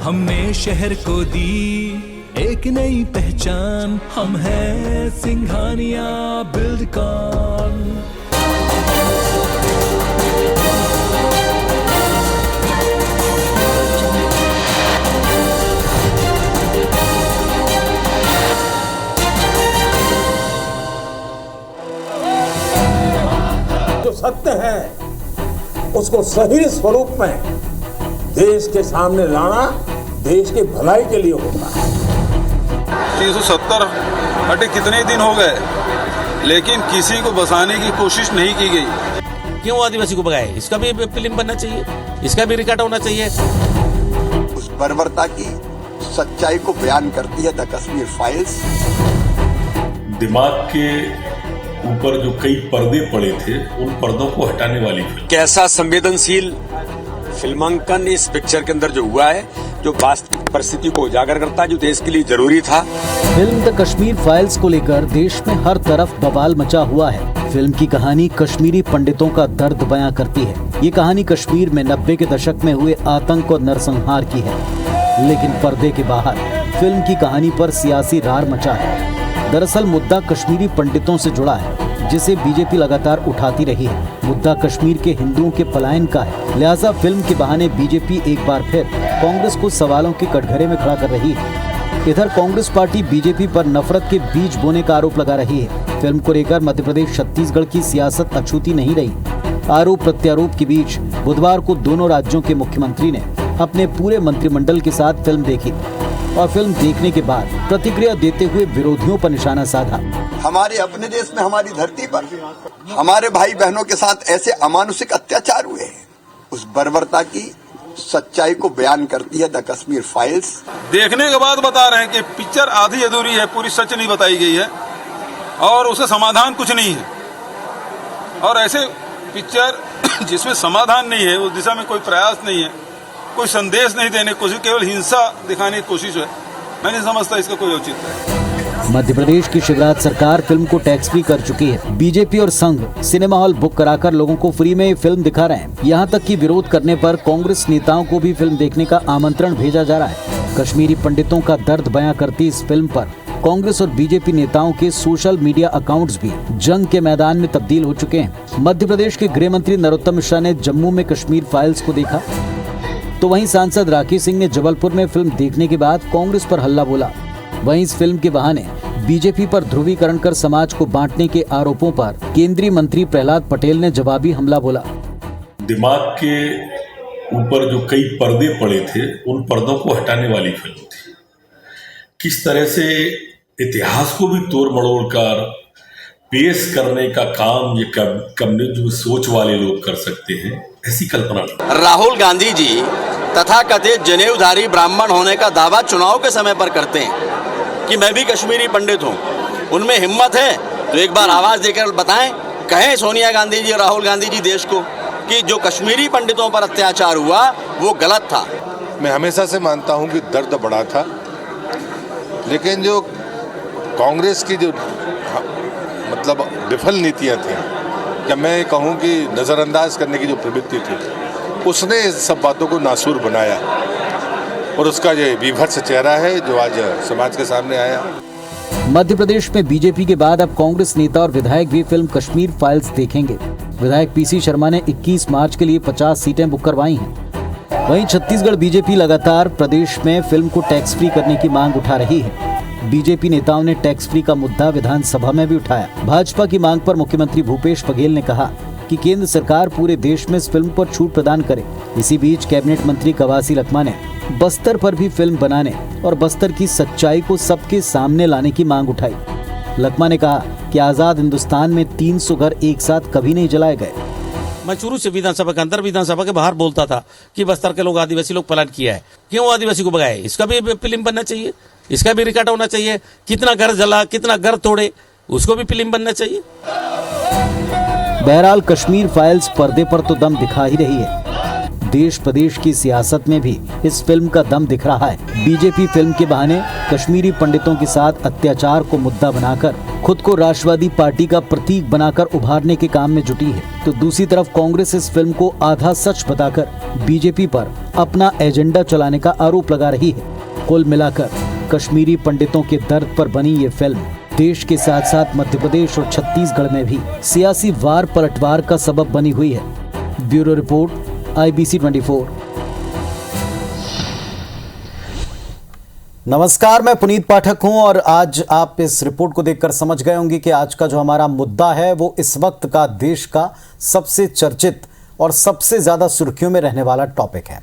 हमने शहर को दी एक नई पहचान, हम हैं सिंघानिया बिल्डकॉन। जो सत्य है उसको सही स्वरूप में देश के सामने लाना देश की भलाई के लिए होता है। 370 हटे कितने दिन हो गए, लेकिन किसी को बसाने की कोशिश नहीं की गई। क्यों आदिवासी को भगाए? इसका भी फिल्म बनना चाहिए, इसका भी रिकॉर्ड होना चाहिए। उस बर्बरता की सच्चाई को बयान करती है द कश्मीर फाइल्स। दिमाग के ऊपर जो कई पर्दे पड़े थे, उन पर्दों को हटाने वाली फिल्म। कैसा संवेदनशील फिल्मांकन इस पिक्चर के अंदर जो हुआ है, जो वास्तविक परिस्थिति को उजागर करता है, जो देश के लिए जरूरी था। फिल्म द कश्मीर फाइल्स को लेकर देश में हर तरफ बवाल मचा हुआ है। फिल्म की कहानी कश्मीरी पंडितों का दर्द बयां करती है। ये कहानी कश्मीर में 90 के दशक में हुए आतंक और नरसंहार की है, लेकिन पर्दे के बाहर फिल्म की कहानी पर सियासी रार मचा है। दरअसल मुद्दा कश्मीरी पंडितों से जुड़ा है, जिसे बीजेपी लगातार उठाती रही है। मुद्दा कश्मीर के हिंदुओं के पलायन का है, लिहाजा फिल्म के बहाने बीजेपी एक बार फिर कांग्रेस को सवालों के कटघरे में खड़ा कर रही है। इधर कांग्रेस पार्टी बीजेपी पर नफरत के बीज बोने का आरोप लगा रही है। फिल्म को लेकर मध्य प्रदेश छत्तीसगढ़ की सियासत अछूती नहीं रही। आरोप प्रत्यारोप के बीच बुधवार को दोनों राज्यों के मुख्यमंत्री ने अपने पूरे मंत्रिमंडल के साथ फिल्म देखी और फिल्म देखने के बाद प्रतिक्रिया देते हुए विरोधियों पर निशाना साधा। हमारे अपने देश में, हमारी धरती पर हमारे भाई बहनों के साथ ऐसे अमानुषिक अत्याचार हुए हैं, उस बर्बरता की सच्चाई को बयान करती है द कश्मीर फाइल्स। देखने के बाद बता रहे हैं कि पिक्चर आधी अधूरी है, पूरी सच नहीं बताई गई है और उसका समाधान कुछ नहीं है। और ऐसे पिक्चर जिसमें समाधान नहीं है, उस दिशा में कोई प्रयास नहीं है, कोई संदेश नहीं देने की कोशिश, केवल हिंसा दिखाने की कोशिश है, मैं नहीं समझता इसका कोई औचित्य है। मध्य प्रदेश की शिवराज सरकार फिल्म को टैक्स फ्री कर चुकी है। बीजेपी और संघ सिनेमा हॉल बुक कराकर लोगों को फ्री में फिल्म दिखा रहे हैं। यहाँ तक कि विरोध करने पर कांग्रेस नेताओं को भी फिल्म देखने का आमंत्रण भेजा जा रहा है। कश्मीरी पंडितों का दर्द बयां करती इस फिल्म पर कांग्रेस और बीजेपी नेताओं के सोशल मीडिया अकाउंट्स भी जंग के मैदान में तब्दील हो चुके हैं। मध्य प्रदेश के गृह मंत्री नरोत्तम मिश्रा ने जम्मू में कश्मीर फाइल्स को देखा, तो वहीं सांसद राकेश सिंह ने जबलपुर में फिल्म देखने के बाद कांग्रेस पर हल्ला बोला। वहीं इस फिल्म के बहाने बीजेपी पर ध्रुवीकरण कर समाज को बांटने के आरोपों पर केंद्रीय मंत्री प्रहलाद पटेल ने जवाबी हमला बोला। दिमाग के ऊपर जो कई पर्दे पड़े थे, उन पर्दों को हटाने वाली फिल्म थी। किस तरह से इतिहास को भी तोड़ मड़ोड़ कर पेश करने का काम ये कम्युनिज्म सोच वाले लोग कर सकते हैं, ऐसी कल्पना नहीं। राहुल गांधी जी तथाकथित जनेऊधारी ब्राह्मण होने का दावा चुनाव के समय पर करते हैं कि मैं भी कश्मीरी पंडित हूँ। उनमें हिम्मत है तो एक बार आवाज देकर बताएं, कहें सोनिया गांधी जी, राहुल गांधी जी देश को कि जो कश्मीरी पंडितों पर अत्याचार हुआ वो गलत था। मैं हमेशा से मानता हूँ कि दर्द बड़ा था, लेकिन जो कांग्रेस की जो मतलब विफल नीतियाँ थी, या मैं कहूँ कि नज़रअंदाज करने की जो प्रवृत्ति थी, उसने सब बातों को नासूर बनाया और उसका ये विभत्स चेहरा है जो आज समाज के सामने आया। मध्य प्रदेश में बीजेपी के बाद अब कांग्रेस नेता और विधायक भी फिल्म कश्मीर फाइल्स देखेंगे। विधायक पीसी शर्मा ने 21 मार्च के लिए 50 सीटें बुक करवाई हैं। वहीं छत्तीसगढ़ बीजेपी लगातार प्रदेश में फिल्म को टैक्स फ्री करने की मांग उठा रही है। बीजेपी नेताओं ने टैक्स फ्री का मुद्दा विधानसभा में भी उठाया। भाजपा की मांग पर मुख्यमंत्री भूपेश बघेल ने कहा कि केंद्र सरकार पूरे देश में इस फिल्म पर छूट प्रदान करे। इसी बीच कैबिनेट मंत्री कवासी लखमा ने बस्तर पर भी फिल्म बनाने और बस्तर की सच्चाई को सबके सामने लाने की मांग उठाई। लखमा ने कहा कि आजाद हिंदुस्तान में 300 घर एक साथ कभी नहीं जलाए गए। मैं शुरू से विधानसभा के अंदर, विधानसभा के बाहर बोलता था कि बस्तर के लोग, आदिवासी लोग पलायन किया है। क्यों आदिवासी को भगाए? इसका भी फिल्म बनना चाहिए, इसका भी रिकॉर्ड होना चाहिए। कितना घर जला, कितना घर तोड़े, उसको भी फिल्म बनना चाहिए। बहरहाल कश्मीर फाइल्स पर्दे पर तो दम दिखा ही रही है, देश प्रदेश की सियासत में भी इस फिल्म का दम दिख रहा है। बीजेपी फिल्म के बहाने कश्मीरी पंडितों के साथ अत्याचार को मुद्दा बनाकर खुद को राष्ट्रवादी पार्टी का प्रतीक बनाकर उभारने के काम में जुटी है, तो दूसरी तरफ कांग्रेस इस फिल्म को आधा सच बताकर बीजेपी पर अपना एजेंडा चलाने का आरोप लगा रही है। कुल मिलाकर कश्मीरी पंडितों के दर्द पर बनी ये फिल्म देश के साथ साथ मध्य प्रदेश और छत्तीसगढ़ में भी सियासी वार पलटवार का सबब बनी हुई है। Bureau report, IBC 24। नमस्कार, मैं पुनीत पाठक हूं और आज आप इस रिपोर्ट को देखकर समझ गए होंगे कि आज का जो हमारा मुद्दा है वो इस वक्त का देश का सबसे चर्चित और सबसे ज़्यादा सुर्खियों में रहने वाला टॉपिक है।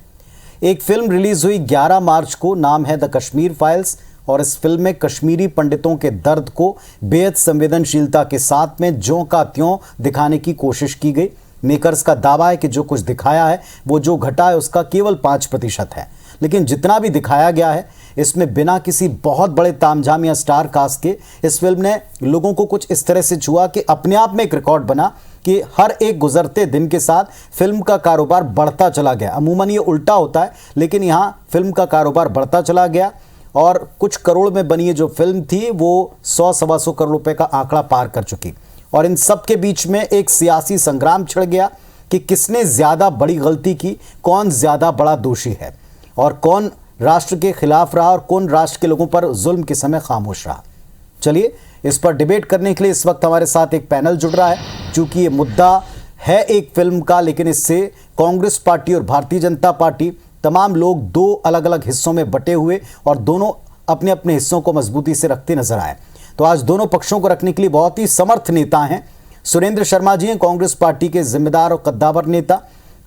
एक फिल्म रिलीज हुई 11 मार्च को, नाम है द कश्मीर फाइल्स, और इस फिल्म में कश्मीरी पंडितों के दर्द को बेहद संवेदनशीलता के साथ में ज्यों का त्यों दिखाने की कोशिश की गई। मेकर्स का दावा है कि जो कुछ दिखाया है वो जो घटा है उसका केवल 5% है, लेकिन जितना भी दिखाया गया है इसमें बिना किसी बहुत बड़े तामझाम या स्टार कास्ट के इस फिल्म ने लोगों को कुछ इस तरह से छुआ कि अपने आप में एक रिकॉर्ड बना कि हर एक गुजरते दिन के साथ फिल्म का कारोबार बढ़ता चला गया। अमूमन ये उल्टा होता है, लेकिन यहाँ फिल्म का कारोबार बढ़ता चला गया और कुछ करोड़ में बनी ये जो फिल्म थी वो 100-125 करोड़ रुपए का आंकड़ा पार कर चुकी। और इन सब के बीच में एक सियासी संग्राम छिड़ गया कि किसने ज़्यादा बड़ी गलती की, कौन ज़्यादा बड़ा दोषी है और कौन राष्ट्र के खिलाफ रहा और कौन राष्ट्र के लोगों पर जुल्म के समय खामोश रहा। चलिए, इस पर डिबेट करने के लिए इस वक्त हमारे साथ एक पैनल जुड़ रहा है। चूंकि ये मुद्दा है एक फिल्म का, लेकिन इससे कांग्रेस पार्टी और भारतीय जनता पार्टी तमाम लोग दो अलग अलग हिस्सों में बटे हुए और दोनों अपने अपने हिस्सों को मजबूती से रखते नजर आए। तो आज दोनों पक्षों को रखने के लिए बहुत ही समर्थ नेता हैं। सुरेंद्र शर्मा जी हैं, कांग्रेस पार्टी के जिम्मेदार और कद्दावर नेता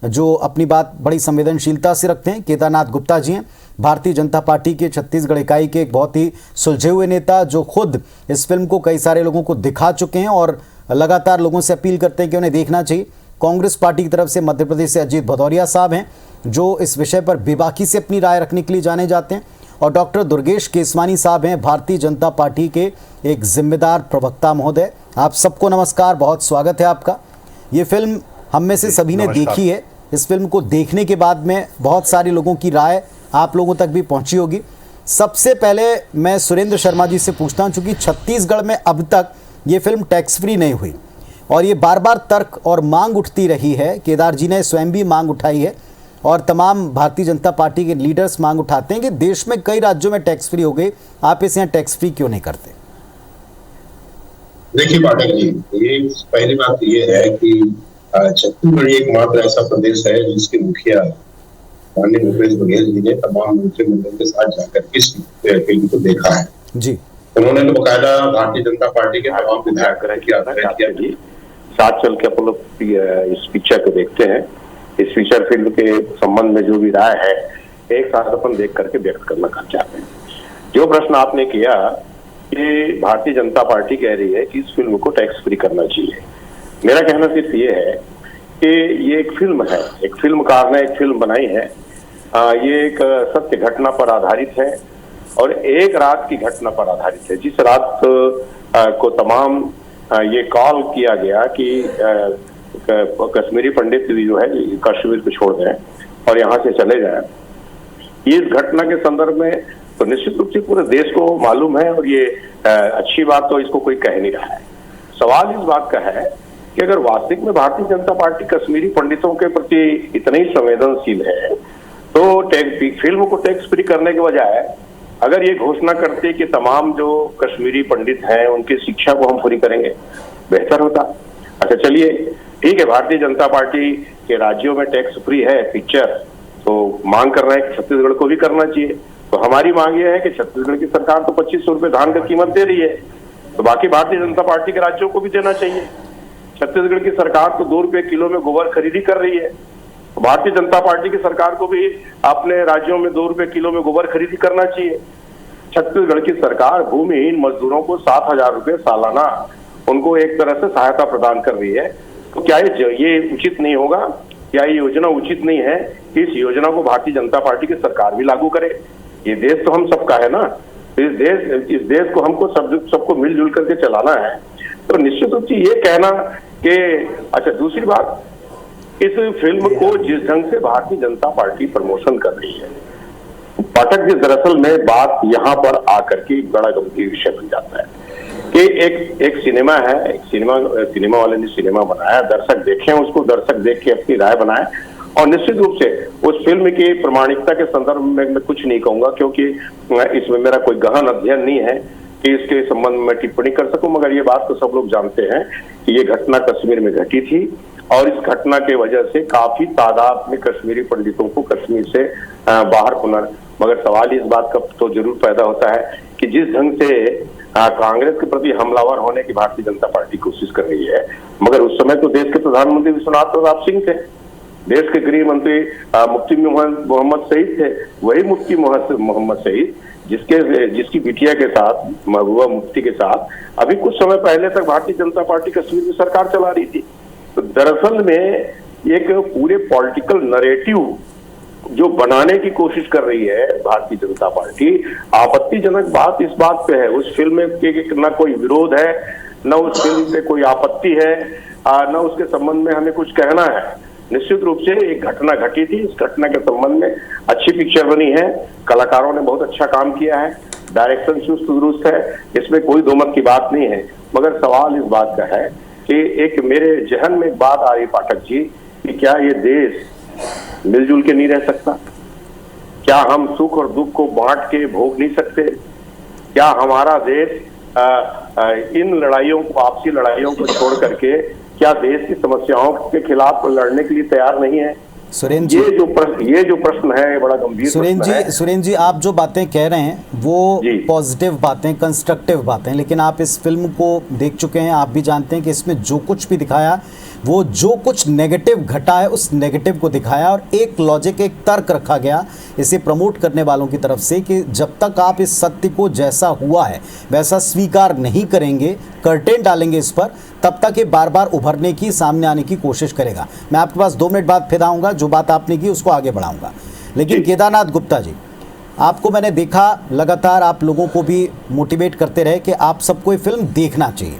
जो अपनी बात बड़ी संवेदनशीलता से रखते हैं। केदारनाथ गुप्ता जी हैं, भारतीय जनता पार्टी के छत्तीसगढ़ इकाई के एक बहुत ही सुलझे हुए नेता जो खुद इस फिल्म को कई सारे लोगों को दिखा चुके हैं और लगातार लोगों से अपील करते हैं कि उन्हें देखना चाहिए। कांग्रेस पार्टी की तरफ से मध्य प्रदेश से अजीत भदौरिया साहब हैं जो इस विषय पर बेबाकी से अपनी राय रखने के लिए जाने जाते हैं, और डॉक्टर दुर्गेश केसवानी साहब हैं, भारतीय जनता पार्टी के एक जिम्मेदार प्रवक्ता महोदय। आप सबको नमस्कार, बहुत स्वागत है आपका। ये फिल्म हम में से सभी ने देखी है। इस फिल्म को देखने के बाद में बहुत सारे लोगों की राय आप लोगों तक भी पहुंची होगी। सबसे पहले मैं सुरेंद्र शर्मा जी से पूछता हूं, चूंकि छत्तीसगढ़ में अब तक ये फिल्म टैक्स फ्री नहीं हुई और ये बार बार तर्क और मांग उठती रही है। केदार जी ने स्वयं भी मांग उठाई है और तमाम भारतीय जनता पार्टी के लीडर्स मांग उठाते हैं कि देश में कई राज्यों में टैक्स फ्री हो गई, आप इसे यहाँ टैक्स फ्री क्यों नहीं करते? देखिए पाठक जी, ये पहली बात ये है कि छत्तीसगढ़ एकमात्र ऐसा प्रदेश है जिसके मुखिया माननीय भूपेश बघेल जी ने तमाम मुख्यमंत्रियों के साथ जाकर इस फिल्म को देखा है जी। उन्होंने तो बकायदा भारतीय जनता पार्टी के तमाम विधायक की साथ चल के अपन लोग इस पिक्चर को देखते हैं। इस फीचर फिल्म के संबंध में जो भी राय है एक साथ अपन देख करके व्यक्त करना चाहते हैं। जो प्रश्न आपने किया कि भारतीय जनता पार्टी कह रही है कि इस फिल्म को टैक्स फ्री करना चाहिए, मेरा कहना सिर्फ ये है कि ये एक फिल्म है, एक फिल्मकार ने एक फिल्म बनाई है। ये एक सत्य घटना पर आधारित है और एक रात की घटना पर आधारित है। जिस रात को तमाम ये कॉल किया गया कि कश्मीरी पंडित जो है कश्मीर को छोड़ दें और यहाँ से चले जाएं, ये इस घटना के संदर्भ में तो निश्चित रूप से पूरे देश को मालूम है और ये अच्छी बात तो इसको कोई कह नहीं रहा है। सवाल इस बात का है कि अगर वास्तविक में भारतीय जनता पार्टी कश्मीरी पंडितों के प्रति इतनी संवेदनशील है तो फिल्म को टैक्स फ्री करने के बजाय अगर ये घोषणा करते कि तमाम जो कश्मीरी पंडित हैं उनकी शिक्षा को हम पूरी करेंगे, बेहतर होता। अच्छा चलिए ठीक है, भारतीय जनता पार्टी के राज्यों में टैक्स फ्री है पिक्चर, तो मांग कर रहे हैं कि छत्तीसगढ़ को भी करना चाहिए। तो हमारी मांग ये है कि छत्तीसगढ़ की सरकार तो 2500 रुपए धान की कीमत दे रही है, तो बाकी भारतीय जनता पार्टी के राज्यों को भी देना चाहिए। छत्तीसगढ़ की सरकार तो 2 रुपए किलो में गोबर खरीदी कर रही है, तो भारतीय जनता पार्टी की सरकार को भी अपने राज्यों में 2 रुपए किलो में गोबर खरीदी करना चाहिए। छत्तीसगढ़ की सरकार भूमिहीन मजदूरों को 7,000 रुपए सालाना उनको एक तरह से सहायता प्रदान कर रही है। तो क्या ये उचित नहीं होगा? क्या ये योजना उचित नहीं है कि इस योजना को भारतीय जनता पार्टी की सरकार भी लागू करे? ये देश तो हम सबका है ना, इस देश को हमको सबको मिलजुल करके चलाना है। तो निश्चित रूप से ये कहना कि अच्छा, दूसरी बात, इस फिल्म को जिस ढंग से भारतीय जनता पार्टी प्रमोशन कर रही है पाठक जी, दरअसल में बात यहाँ पर आकर के बड़ा गंभीर विषय बन जाता है। कि एक सिनेमा है, एक सिनेमा वाले ने सिनेमा बनाया, दर्शक देखें उसको, दर्शक देख के अपनी राय बनाए। और निश्चित रूप से उस फिल्म की प्रामाणिकता के संदर्भ में मैं कुछ नहीं कहूंगा, क्योंकि इसमें मेरा कोई गहन अध्ययन नहीं है कि इसके संबंध में टिप्पणी कर सकूं। मगर ये बात तो सब लोग जानते हैं कि ये घटना कश्मीर में घटी थी और इस घटना के वजह से काफी तादाद में कश्मीरी पंडितों को कश्मीर से बाहर होना। मगर सवाल इस बात का तो जरूर पैदा होता है कि जिस ढंग से कांग्रेस के प्रति हमलावर होने की भारतीय जनता पार्टी कोशिश कर रही है, मगर उस समय तो देश के प्रधानमंत्री विश्वनाथ प्रताप सिंह थे, देश के गृह मंत्री मुफ्ती मोहम्मद शहीद थे, वही मुफ्ती मोहम्मद शहीद जिसकी बिटिया के साथ, महबूबा मुफ्ती के साथ अभी कुछ समय पहले तक भारतीय जनता पार्टी कश्मीर में सरकार चला रही थी। तो दरअसल में एक पूरे पॉलिटिकल नरेटिव जो बनाने की कोशिश कर रही है भारतीय जनता पार्टी। आपत्तिजनक बात इस बात पे है, उस फिल्म के न कोई विरोध है, न उस फिल्म पे कोई आपत्ति है, न उसके संबंध में हमें कुछ कहना है। निश्चित रूप से एक घटना घटी थी, इस घटना के संबंध में अच्छी पिक्चर बनी है, कलाकारों ने बहुत अच्छा काम किया है, डायरेक्शन चुस्त दुरुस्त है, इसमें कोई दो मत की बात नहीं है। मगर सवाल इस बात का है कि एक मेरे जहन में एक बात आ रही पाठक जी कि क्या ये देश मिलजुल के नहीं रह सकता? क्या हम सुख और दुख को बांट के भोग नहीं सकते? क्या हमारा देश इन लड़ाइयों को, आपसी लड़ाइयों को छोड़ करके क्या देश की समस्याओं के खिलाफ लड़ने के लिए तैयार नहीं है? सुरेंद्र जी, ये जो प्रश्न है बड़ा गंभीर प्रश्न है। सुरेंद्र जी, आप जो बातें कह रहे हैं वो पॉजिटिव बातें, कंस्ट्रक्टिव बातें, लेकिन आप इस फिल्म को देख चुके हैं, आप भी जानते हैं कि इसमें जो कुछ भी दिखाया, वो जो कुछ नेगेटिव घटा है उस नेगेटिव को दिखाया और एक लॉजिक, एक तर्क रखा गया इसे प्रमोट करने वालों की तरफ से कि जब तक आप इस सत्य को जैसा हुआ है वैसा स्वीकार नहीं करेंगे, कर्टेन डालेंगे इस पर, तब तक ये बार बार उभरने की, सामने आने की कोशिश करेगा। मैं आपके पास 2 मिनट बाद फिर आऊँगा, जो बात आपने की उसको आगे बढ़ाऊँगा। लेकिन केदारनाथ गुप्ता जी, आपको मैंने देखा लगातार आप लोगों को भी मोटिवेट करते रहे कि आप सबको ये फिल्म देखना चाहिए,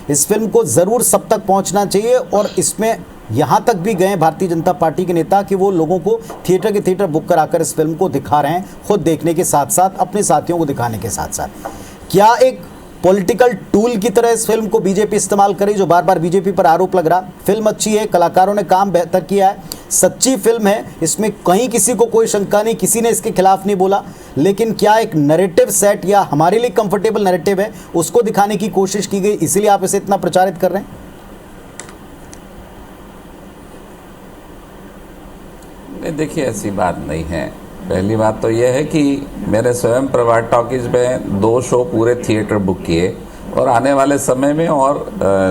इस फिल्म को ज़रूर सब तक पहुंचना चाहिए। और इसमें यहाँ तक भी गए भारतीय जनता पार्टी के नेता कि वो लोगों को थिएटर के थिएटर बुक कराकर इस फिल्म को दिखा रहे हैं, खुद देखने के साथ साथ अपने साथियों को दिखाने के साथ साथ। क्या एक पॉलिटिकल टूल की तरह इस फिल्म को बीजेपी इस्तेमाल करी, जो बार बार बीजेपी पर आरोप लग रहा? फिल्म अच्छी है, कलाकारों ने काम बेहतर किया है, सच्ची फिल्म है, इसमें कहीं किसी को कोई शंका नहीं, किसी ने इसके खिलाफ नहीं बोला। लेकिन क्या एक नैरेटिव सेट या हमारे लिए कंफर्टेबल नैरेटिव है उसको दिखाने की कोशिश की गई, इसीलिए आप इसे इतना प्रचारित कर रहे हैं? नहीं, देखिए ऐसी बात नहीं है। पहली बात तो यह है कि मेरे स्वयं प्रभात टॉकीज में 2 शो पूरे थिएटर बुक किए और आने वाले समय में और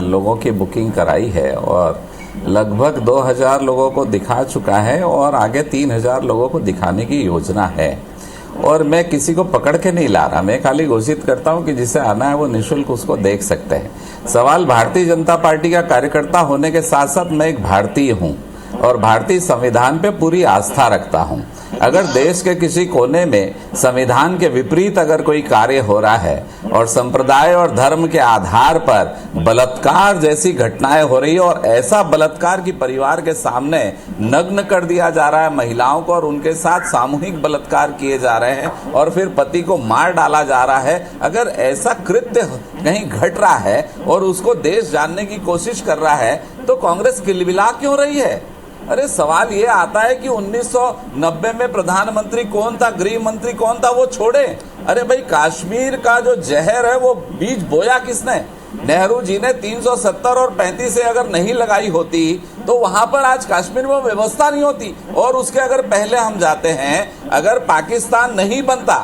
लोगों की बुकिंग कराई है और लगभग 2000 लोगों को दिखा चुका है और आगे 3000 लोगों को दिखाने की योजना है। और मैं किसी को पकड़ के नहीं ला रहा, मैं खाली घोषित करता हूं कि जिसे आना है वो निःशुल्क उसको देख सकते हैं। सवाल भारतीय जनता पार्टी का कार्यकर्ता होने के साथ साथ मैं एक भारतीय हूं और भारतीय संविधान पे पूरी आस्था रखता हूं। अगर देश के किसी कोने में संविधान के विपरीत अगर कोई कार्य हो रहा है और संप्रदाय और धर्म के आधार पर बलात्कार जैसी घटनाएं हो रही है और ऐसा बलात्कार की परिवार के सामने नग्न कर दिया जा रहा है महिलाओं को और उनके साथ सामूहिक बलात्कार किए जा रहे हैं और फिर पति को मार डाला जा रहा है, अगर ऐसा कृत्य कहीं घट रहा है और उसको देश जानने की कोशिश कर रहा है तो कांग्रेस किलबिला क्यों रही है? अरे सवाल ये आता है कि 1990 में प्रधानमंत्री कौन था, गृह मंत्री कौन था, वो छोड़े। अरे भाई, कश्मीर का जो जहर है वो बीज बोया किसने? नेहरू जी ने 370 और 35 से अगर नहीं लगाई होती तो वहां पर आज कश्मीर में व्यवस्था नहीं होती। और उसके अगर पहले हम जाते हैं, अगर पाकिस्तान नहीं बनता,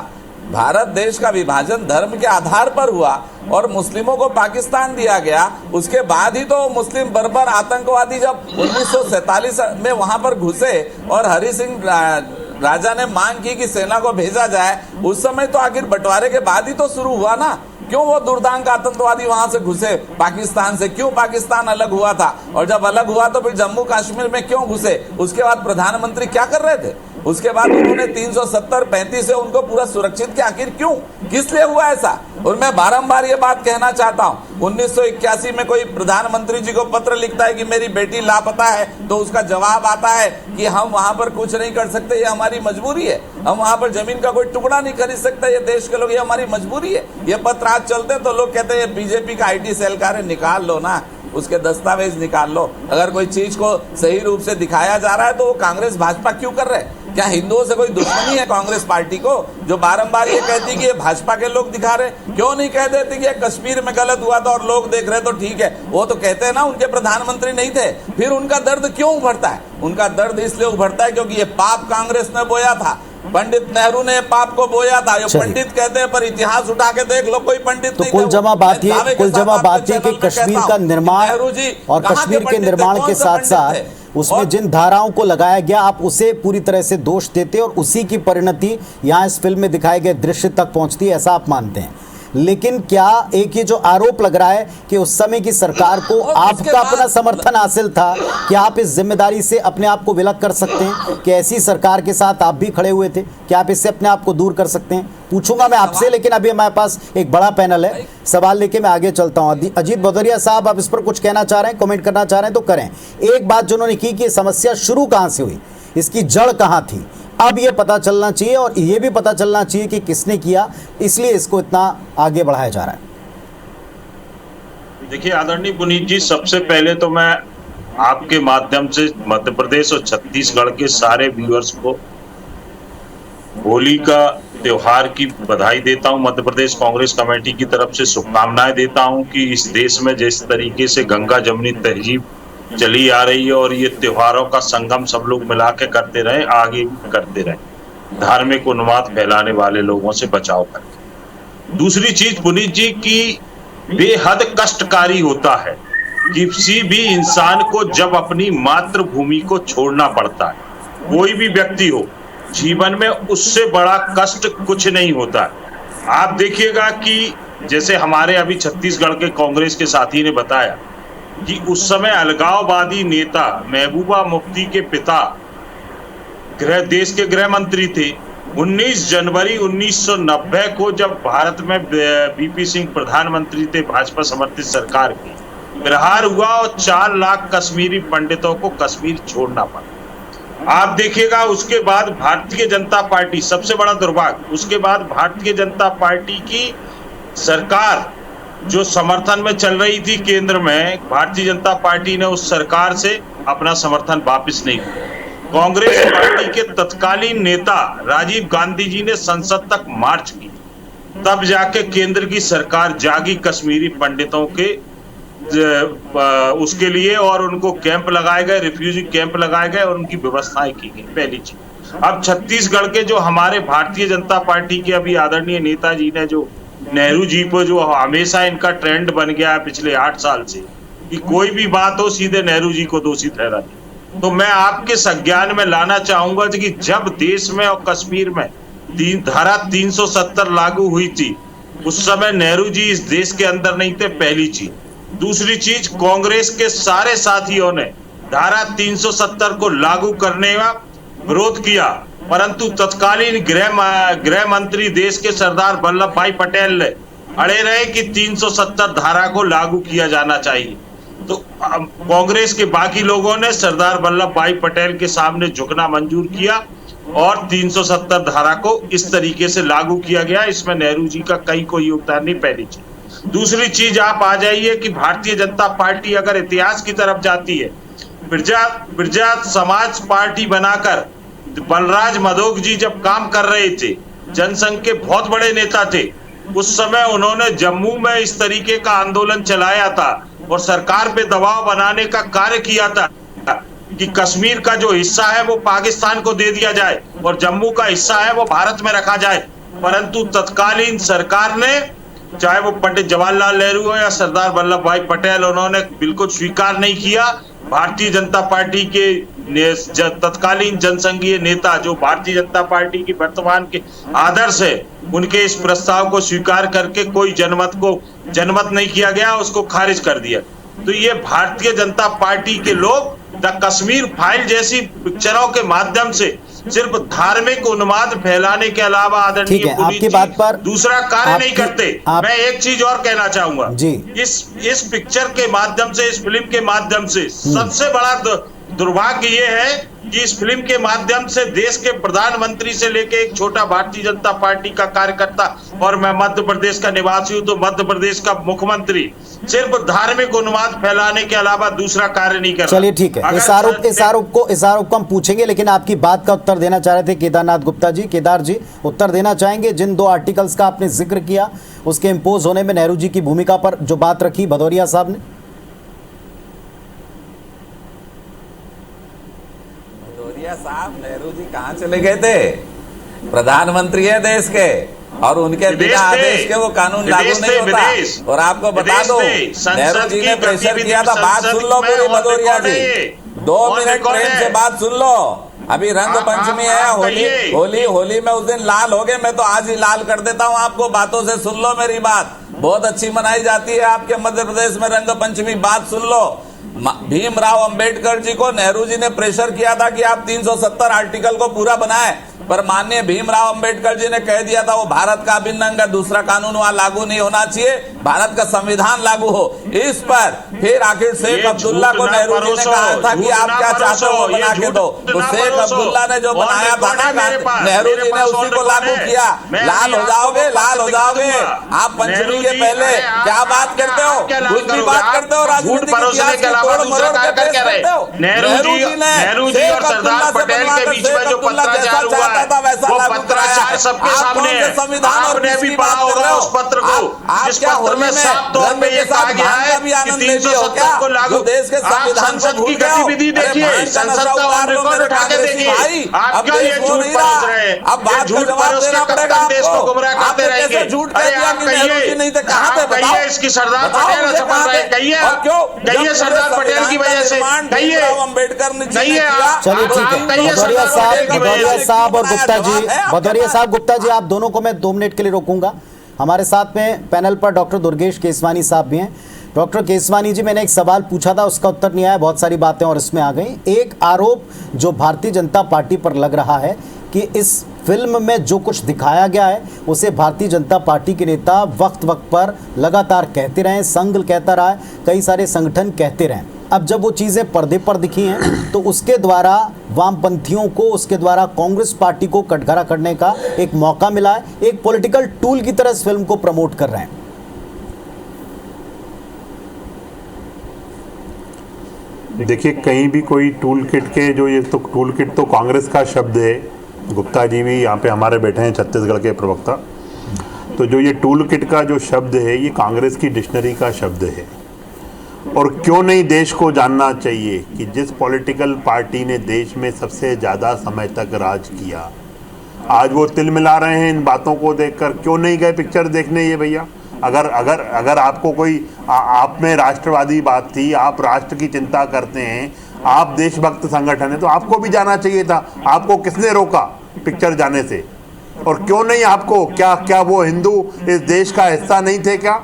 भारत देश का विभाजन धर्म के आधार पर हुआ और मुस्लिमों को पाकिस्तान दिया गया, उसके बाद ही तो मुस्लिम बर्बर आतंकवादी जब 1947 में वहां पर घुसे और हरि सिंह राजा ने मांग की कि सेना को भेजा जाए, उस समय तो आखिर बंटवारे के बाद ही तो शुरू हुआ ना। क्यों वो दुर्दांत आतंकवादी वहां से घुसे पाकिस्तान से? क्यों पाकिस्तान अलग हुआ था? और जब अलग हुआ तो फिर जम्मू कश्मीर में क्यों घुसे? उसके बाद प्रधानमंत्री क्या कर रहे थे? उसके बाद उन्होंने 370-35 से उनको पूरा सुरक्षित किया, आखिर क्यों, किस लिए हुआ ऐसा? और मैं बारंबार ये बात कहना चाहता हूँ, 1981 में कोई प्रधानमंत्री जी को पत्र लिखता है कि मेरी बेटी लापता है, तो उसका जवाब आता है कि हम वहां पर कुछ नहीं कर सकते, ये हमारी मजबूरी है, हम वहां पर जमीन का कोई टुकड़ा नहीं खरीद सकते, ये देश के लोग, ये हमारी मजबूरी है। ये पत्र आज चलते तो लोग कहते हैं बीजेपी का IT सेल का है, निकाल लो ना, उसके दस्तावेज निकाल लो। अगर कोई चीज को सही रूप से दिखाया जा रहा है तो वो कांग्रेस भाजपा क्यों कर रहे हैं? क्या हिंदुओं से कोई दुश्मनी है कांग्रेस पार्टी को, जो बारंबार ये कहती कि ये भाजपा के लोग दिखा रहे? क्यों नहीं कह देते कि ये कश्मीर में गलत हुआ था और लोग देख रहे तो ठीक है? वो तो कहते हैं ना उनके प्रधानमंत्री नहीं थे, फिर उनका दर्द क्यों उभरता है? उनका दर्द इसलिए उभरता है क्योंकि ये पाप कांग्रेस ने बोया था, पंडित नेहरू ने पाप को बोया था। ये पंडित कहते हैं पर इतिहास उठा के देख लो, कोई पंडित तो नहीं। कुल जमा बात ये कि कश्मीर का निर्माण और कश्मीर के निर्माण के साथ साथ उसमें जिन धाराओं को लगाया गया, आप उसे पूरी तरह से दोष देते और उसी की परिणति यहाँ इस फिल्म में दिखाए गए दृश्य तक पहुंचती है, ऐसा आप मानते हैं। लेकिन क्या एक ये जो आरोप लग रहा है कि उस समय की सरकार को आपका अपना समर्थन हासिल था, क्या आप इस जिम्मेदारी से अपने आप को विलग कर सकते हैं कि ऐसी सरकार के साथ आप भी खड़े हुए थे? क्या आप इससे अपने आप को दूर कर सकते हैं? पूछूंगा मैं आपसे, लेकिन अभी हमारे पास एक बड़ा पैनल है, सवाल लेके मैं आगे चलता हूं। अजीत भदौरिया साहब, आप इस पर कुछ कहना चाह रहे हैं, कमेंट करना चाह रहे हैं तो करें। एक बात जिन्होंने की कि समस्या शुरू कहां से हुई, इसकी जड़ कहां थी, अब ये पता चलना चाहिए और ये भी पता चलना चाहिए कि किसने किया, इसलिए इसको इतना आगे बढ़ाया जा रहा है। देखिए आदरणीय पुनीत जी, सबसे पहले तो मैं आपके माध्यम से मध्य प्रदेश और छत्तीसगढ़ के सारे व्यूअर्स को होली का त्योहार की बधाई देता हूं। मध्य प्रदेश कांग्रेस कमेटी की तरफ से शुभकामनाएं देता हूं कि इस देश में जिस तरीके से गंगा जमुनी तहजीब चली आ रही है और ये त्योहारों का संगम सब लोग मिला के करते रहे, आगे करते रहे, धार्मिक उन्माद फैलाने वाले लोगों से बचाव करके। दूसरी चीज पुनीत जी की बेहद कष्टकारी होता है कि किसी भी इंसान को जब अपनी मातृभूमि को छोड़ना पड़ता है, कोई भी व्यक्ति हो, जीवन में उससे बड़ा कष्ट कुछ नहीं होता है। आप देखिएगा कि जैसे हमारे अभी छत्तीसगढ़ के कांग्रेस के साथी ने बताया कि उस समय अलगाववादी नेता महबूबा मुफ्ती के पिता देश के गृह मंत्री थे। 19 जनवरी 1990 को जब भारत में बीपी सिंह प्रधानमंत्री थे, भाजपा समर्थित सरकार की, प्रहार हुआ और 4 लाख कश्मीरी पंडितों को कश्मीर छोड़ना पड़ा। आप देखिएगा उसके बाद भारतीय जनता पार्टी, सबसे बड़ा दुर्भाग्य, उसके बाद भारतीय जनता पार्टी की सरकार जो समर्थन में चल रही थी केंद्र में, भारतीय जनता पार्टी ने उस सरकार से अपना समर्थन वापस नहीं किया। कांग्रेस पार्टी के तत्कालीन नेता राजीव गांधी जी ने संसद तक मार्च की, तब जाके केंद्र की सरकार जागी कश्मीरी पंडितों के उसके लिए, और उनको कैंप लगाए गए, रिफ्यूजी कैंप लगाए गए और उनकी व्यवस्थाएं की गई। पहली चीज। अब छत्तीसगढ़ के जो हमारे भारतीय जनता पार्टी के अभी आदरणीय नेताजी ने जो नेहरू जी पर जो हमेशा इनका ट्रेंड बन गया है पिछले 8 साल से कि कोई भी बात हो सीधे नेहरू जी को दोषी ठहरा दी, तो मैं आपके संज्ञान में लाना चाहूंगा कि जब देश में और कश्मीर में धारा 370 लागू हुई थी, उस समय नेहरू जी इस देश के अंदर नहीं थे, पहली चीज। दूसरी चीज, कांग्रेस के सारे साथियों ने धारा 370 को लागू करने का विरोध किया, परंतु तत्कालीन गृह मंत्री देश के सरदार वल्लभ भाई पटेल ने अड़े रहे कि 370 धारा को लागू किया जाना चाहिए। तो कांग्रेस के बाकी लोगों ने सरदार वल्लभ भाई पटेल के सामने झुकना मंजूर किया और 370 धारा को इस तरीके से लागू किया गया। इसमें नेहरू जी का कोई योगदान नहीं, पहली चीज। दूसरी चीज, आप आ जाइए कि भारतीय जनता पार्टी अगर इतिहास की तरफ जाती है, प्रजा समाज पार्टी बनाकर बलराज मधोक जी जब काम कर रहे थे, जनसंघ के बहुत बड़े नेता थे, उस समय उन्होंने जम्मू में इस तरीके का आंदोलन चलाया था और सरकार पे दबाव बनाने का कार्य किया था कि कश्मीर का जो हिस्सा है वो पाकिस्तान को दे दिया जाए और जम्मू का हिस्सा है वो भारत में रखा जाए। परंतु तत्कालीन सरकार ने, चाहे वो पंडित जवाहरलाल नेहरू हो या सरदार वल्लभ भाई पटेल, उन्होंने बिल्कुल स्वीकार नहीं किया। भारतीय जनता पार्टी के तत्कालीन जनसंघीय नेता जो भारतीय जनता पार्टी की वर्तमान के आदर्श है, उनके इस प्रस्ताव को स्वीकार करके कोई जनमत नहीं किया गया, उसको खारिज कर दिया। तो ये भारतीय जनता पार्टी के लोग द कश्मीर फाइल जैसी पिक्चरों के माध्यम से सिर्फ धार्मिक उन्माद फैलाने के अलावा आदरणीय ठीक है, आपकी बात पर दूसरा कार्य नहीं करते। मैं एक चीज और कहना चाहूंगा जी, इस पिक्चर के माध्यम से, इस फिल्म के माध्यम से सबसे बड़ा दुर्भाग्य ये है कि इस फिल्म के माध्यम से देश के प्रधानमंत्री से लेके एक छोटा भारतीय जनता पार्टी का कार्यकर्ता, और मैं मध्य प्रदेश का निवासी हूं तो मध्य प्रदेश का मुख्यमंत्री, सिर्फ धार्मिक उन्माद फैलाने के अलावा दूसरा कार्य नहीं कर रहा। चलिए ठीक है, इस आरोप को हम पूछेंगे, लेकिन आपकी बात का उत्तर देना चाह रहे थे केदारनाथ गुप्ता जी। केदार जी, उत्तर देना चाहेंगे जिन 2 आर्टिकल्स का आपने जिक्र किया, उसके इम्पोज होने में नेहरू जी की भूमिका पर जो बात रखी भदौरिया साहब ने? साहब, नेहरू जी कहाँ चले गए थे? प्रधानमंत्री है देश के, और उनके बिना आदेश के वो कानून लागू नहीं होता। और आपको बता दो, नेहरू जी ने प्रेशर किया था। बात सुन लो पूरी भदौरिया जी, 2 मिनट प्रेम से बात सुन लो। अभी रंग पंचमी है, होली में उस दिन लाल हो गए, मैं तो आज ही लाल कर देता हूँ आपको। बातों से सुन लो मेरी बात, बहुत अच्छी मनाई जाती है आपके मध्य प्रदेश में रंग पंचमी। बात सुन लो, भीमराव अंबेडकर जी को नेहरू जी ने प्रेशर किया था कि आप 370 आर्टिकल को पूरा बनाएं, पर माननीय भीमराव अंबेडकर जी ने कह दिया था वो भारत का अभिन्न अंग है, दूसरा कानून वहां लागू नहीं होना चाहिए, भारत का संविधान लागू हो। इस पर फिर आखिर शेख अब्दुल्ला को नेहरू जी ने कहा था कि आप क्या चाहते हो वो बना के दो, तो शेख अब्दुल्ला ने जो बनाया था ना, नेहरू जी ने उसी को लागू किया। लाल हो जाओगे, लाल हो जाओगे आप। पंचमी के पहले क्या बात करते हो, कुछ भी बात करते हो, राजनीति नेहरू जी और सरदार पटेल के बीच में जो पत्राचार हुआ है, वो पत्राचार सबके सामने है। आपने भी पढ़ा होगा उस पत्र को, जिस पत्र में साफ तौर पे ये कहा गया है कि 370 को लागू। आप संसद की गतिविधि देखिए, संसद का ऑन रिकॉर्ड उठा के देखिए। आप क्यों ये झूठ परोस रहे हैं? ये झूठ परोस के कब तक देश को गुमराह करते रहेंगे? अरे आप कहिए इसकी सरदार पटेल सफल रहे, कहिए सरदार पटेल की वजह से, कहिए अम्बेडकर ने, कहिए आप। चलिए ठीक है, भदौरिया साहब और भदौरिया साहब, गुप्ता जी, आप दोनों को मैं 2 मिनट के लिए रोकूंगा। हमारे साथ में पैनल पर डॉक्टर दुर्गेश केसवानी साहब भी हैं। डॉक्टर केसवानी जी, मैंने एक सवाल पूछा था, उसका उत्तर नहीं आया, बहुत सारी बातें और इसमें आ गई। एक आरोप जो भारतीय जनता पार्टी पर लग रहा है कि इस फिल्म में जो कुछ दिखाया गया है उसे भारतीय जनता पार्टी के नेता वक्त वक्त पर लगातार कहते रहे, संघ कहता रहा है, कई सारे संगठन कहते रहे। अब जब वो चीज़ें पर्दे पर दिखी हैं तो उसके द्वारा वामपंथियों को, उसके द्वारा कांग्रेस पार्टी को कटघरा करने का एक मौका मिला है। एक पॉलिटिकल टूल की तरह इस फिल्म को प्रमोट कर रहे हैं। देखिए, कहीं भी कोई टूल किट के जो ये तो टूल किट तो कांग्रेस का शब्द है। गुप्ता जी भी यहाँ पे हमारे बैठे हैं, छत्तीसगढ़ के प्रवक्ता। तो जो ये टूल किट का जो शब्द है ये कांग्रेस की डिक्शनरी का शब्द है। और क्यों नहीं देश को जानना चाहिए कि जिस पॉलिटिकल पार्टी ने देश में सबसे ज़्यादा समय तक राज किया, आज वो तिल मिला रहे हैं इन बातों को देखकर। क्यों नहीं गए पिक्चर देखने ये भैया? अगर आपको कोई आप में राष्ट्रवादी बात थी, आप राष्ट्र की चिंता करते हैं, आप देशभक्त संगठन है, तो आपको भी जाना चाहिए था। आपको किसने रोका पिक्चर जाने से? और क्यों नहीं आपको, क्या वो हिंदू इस देश का हिस्सा नहीं थे क्या?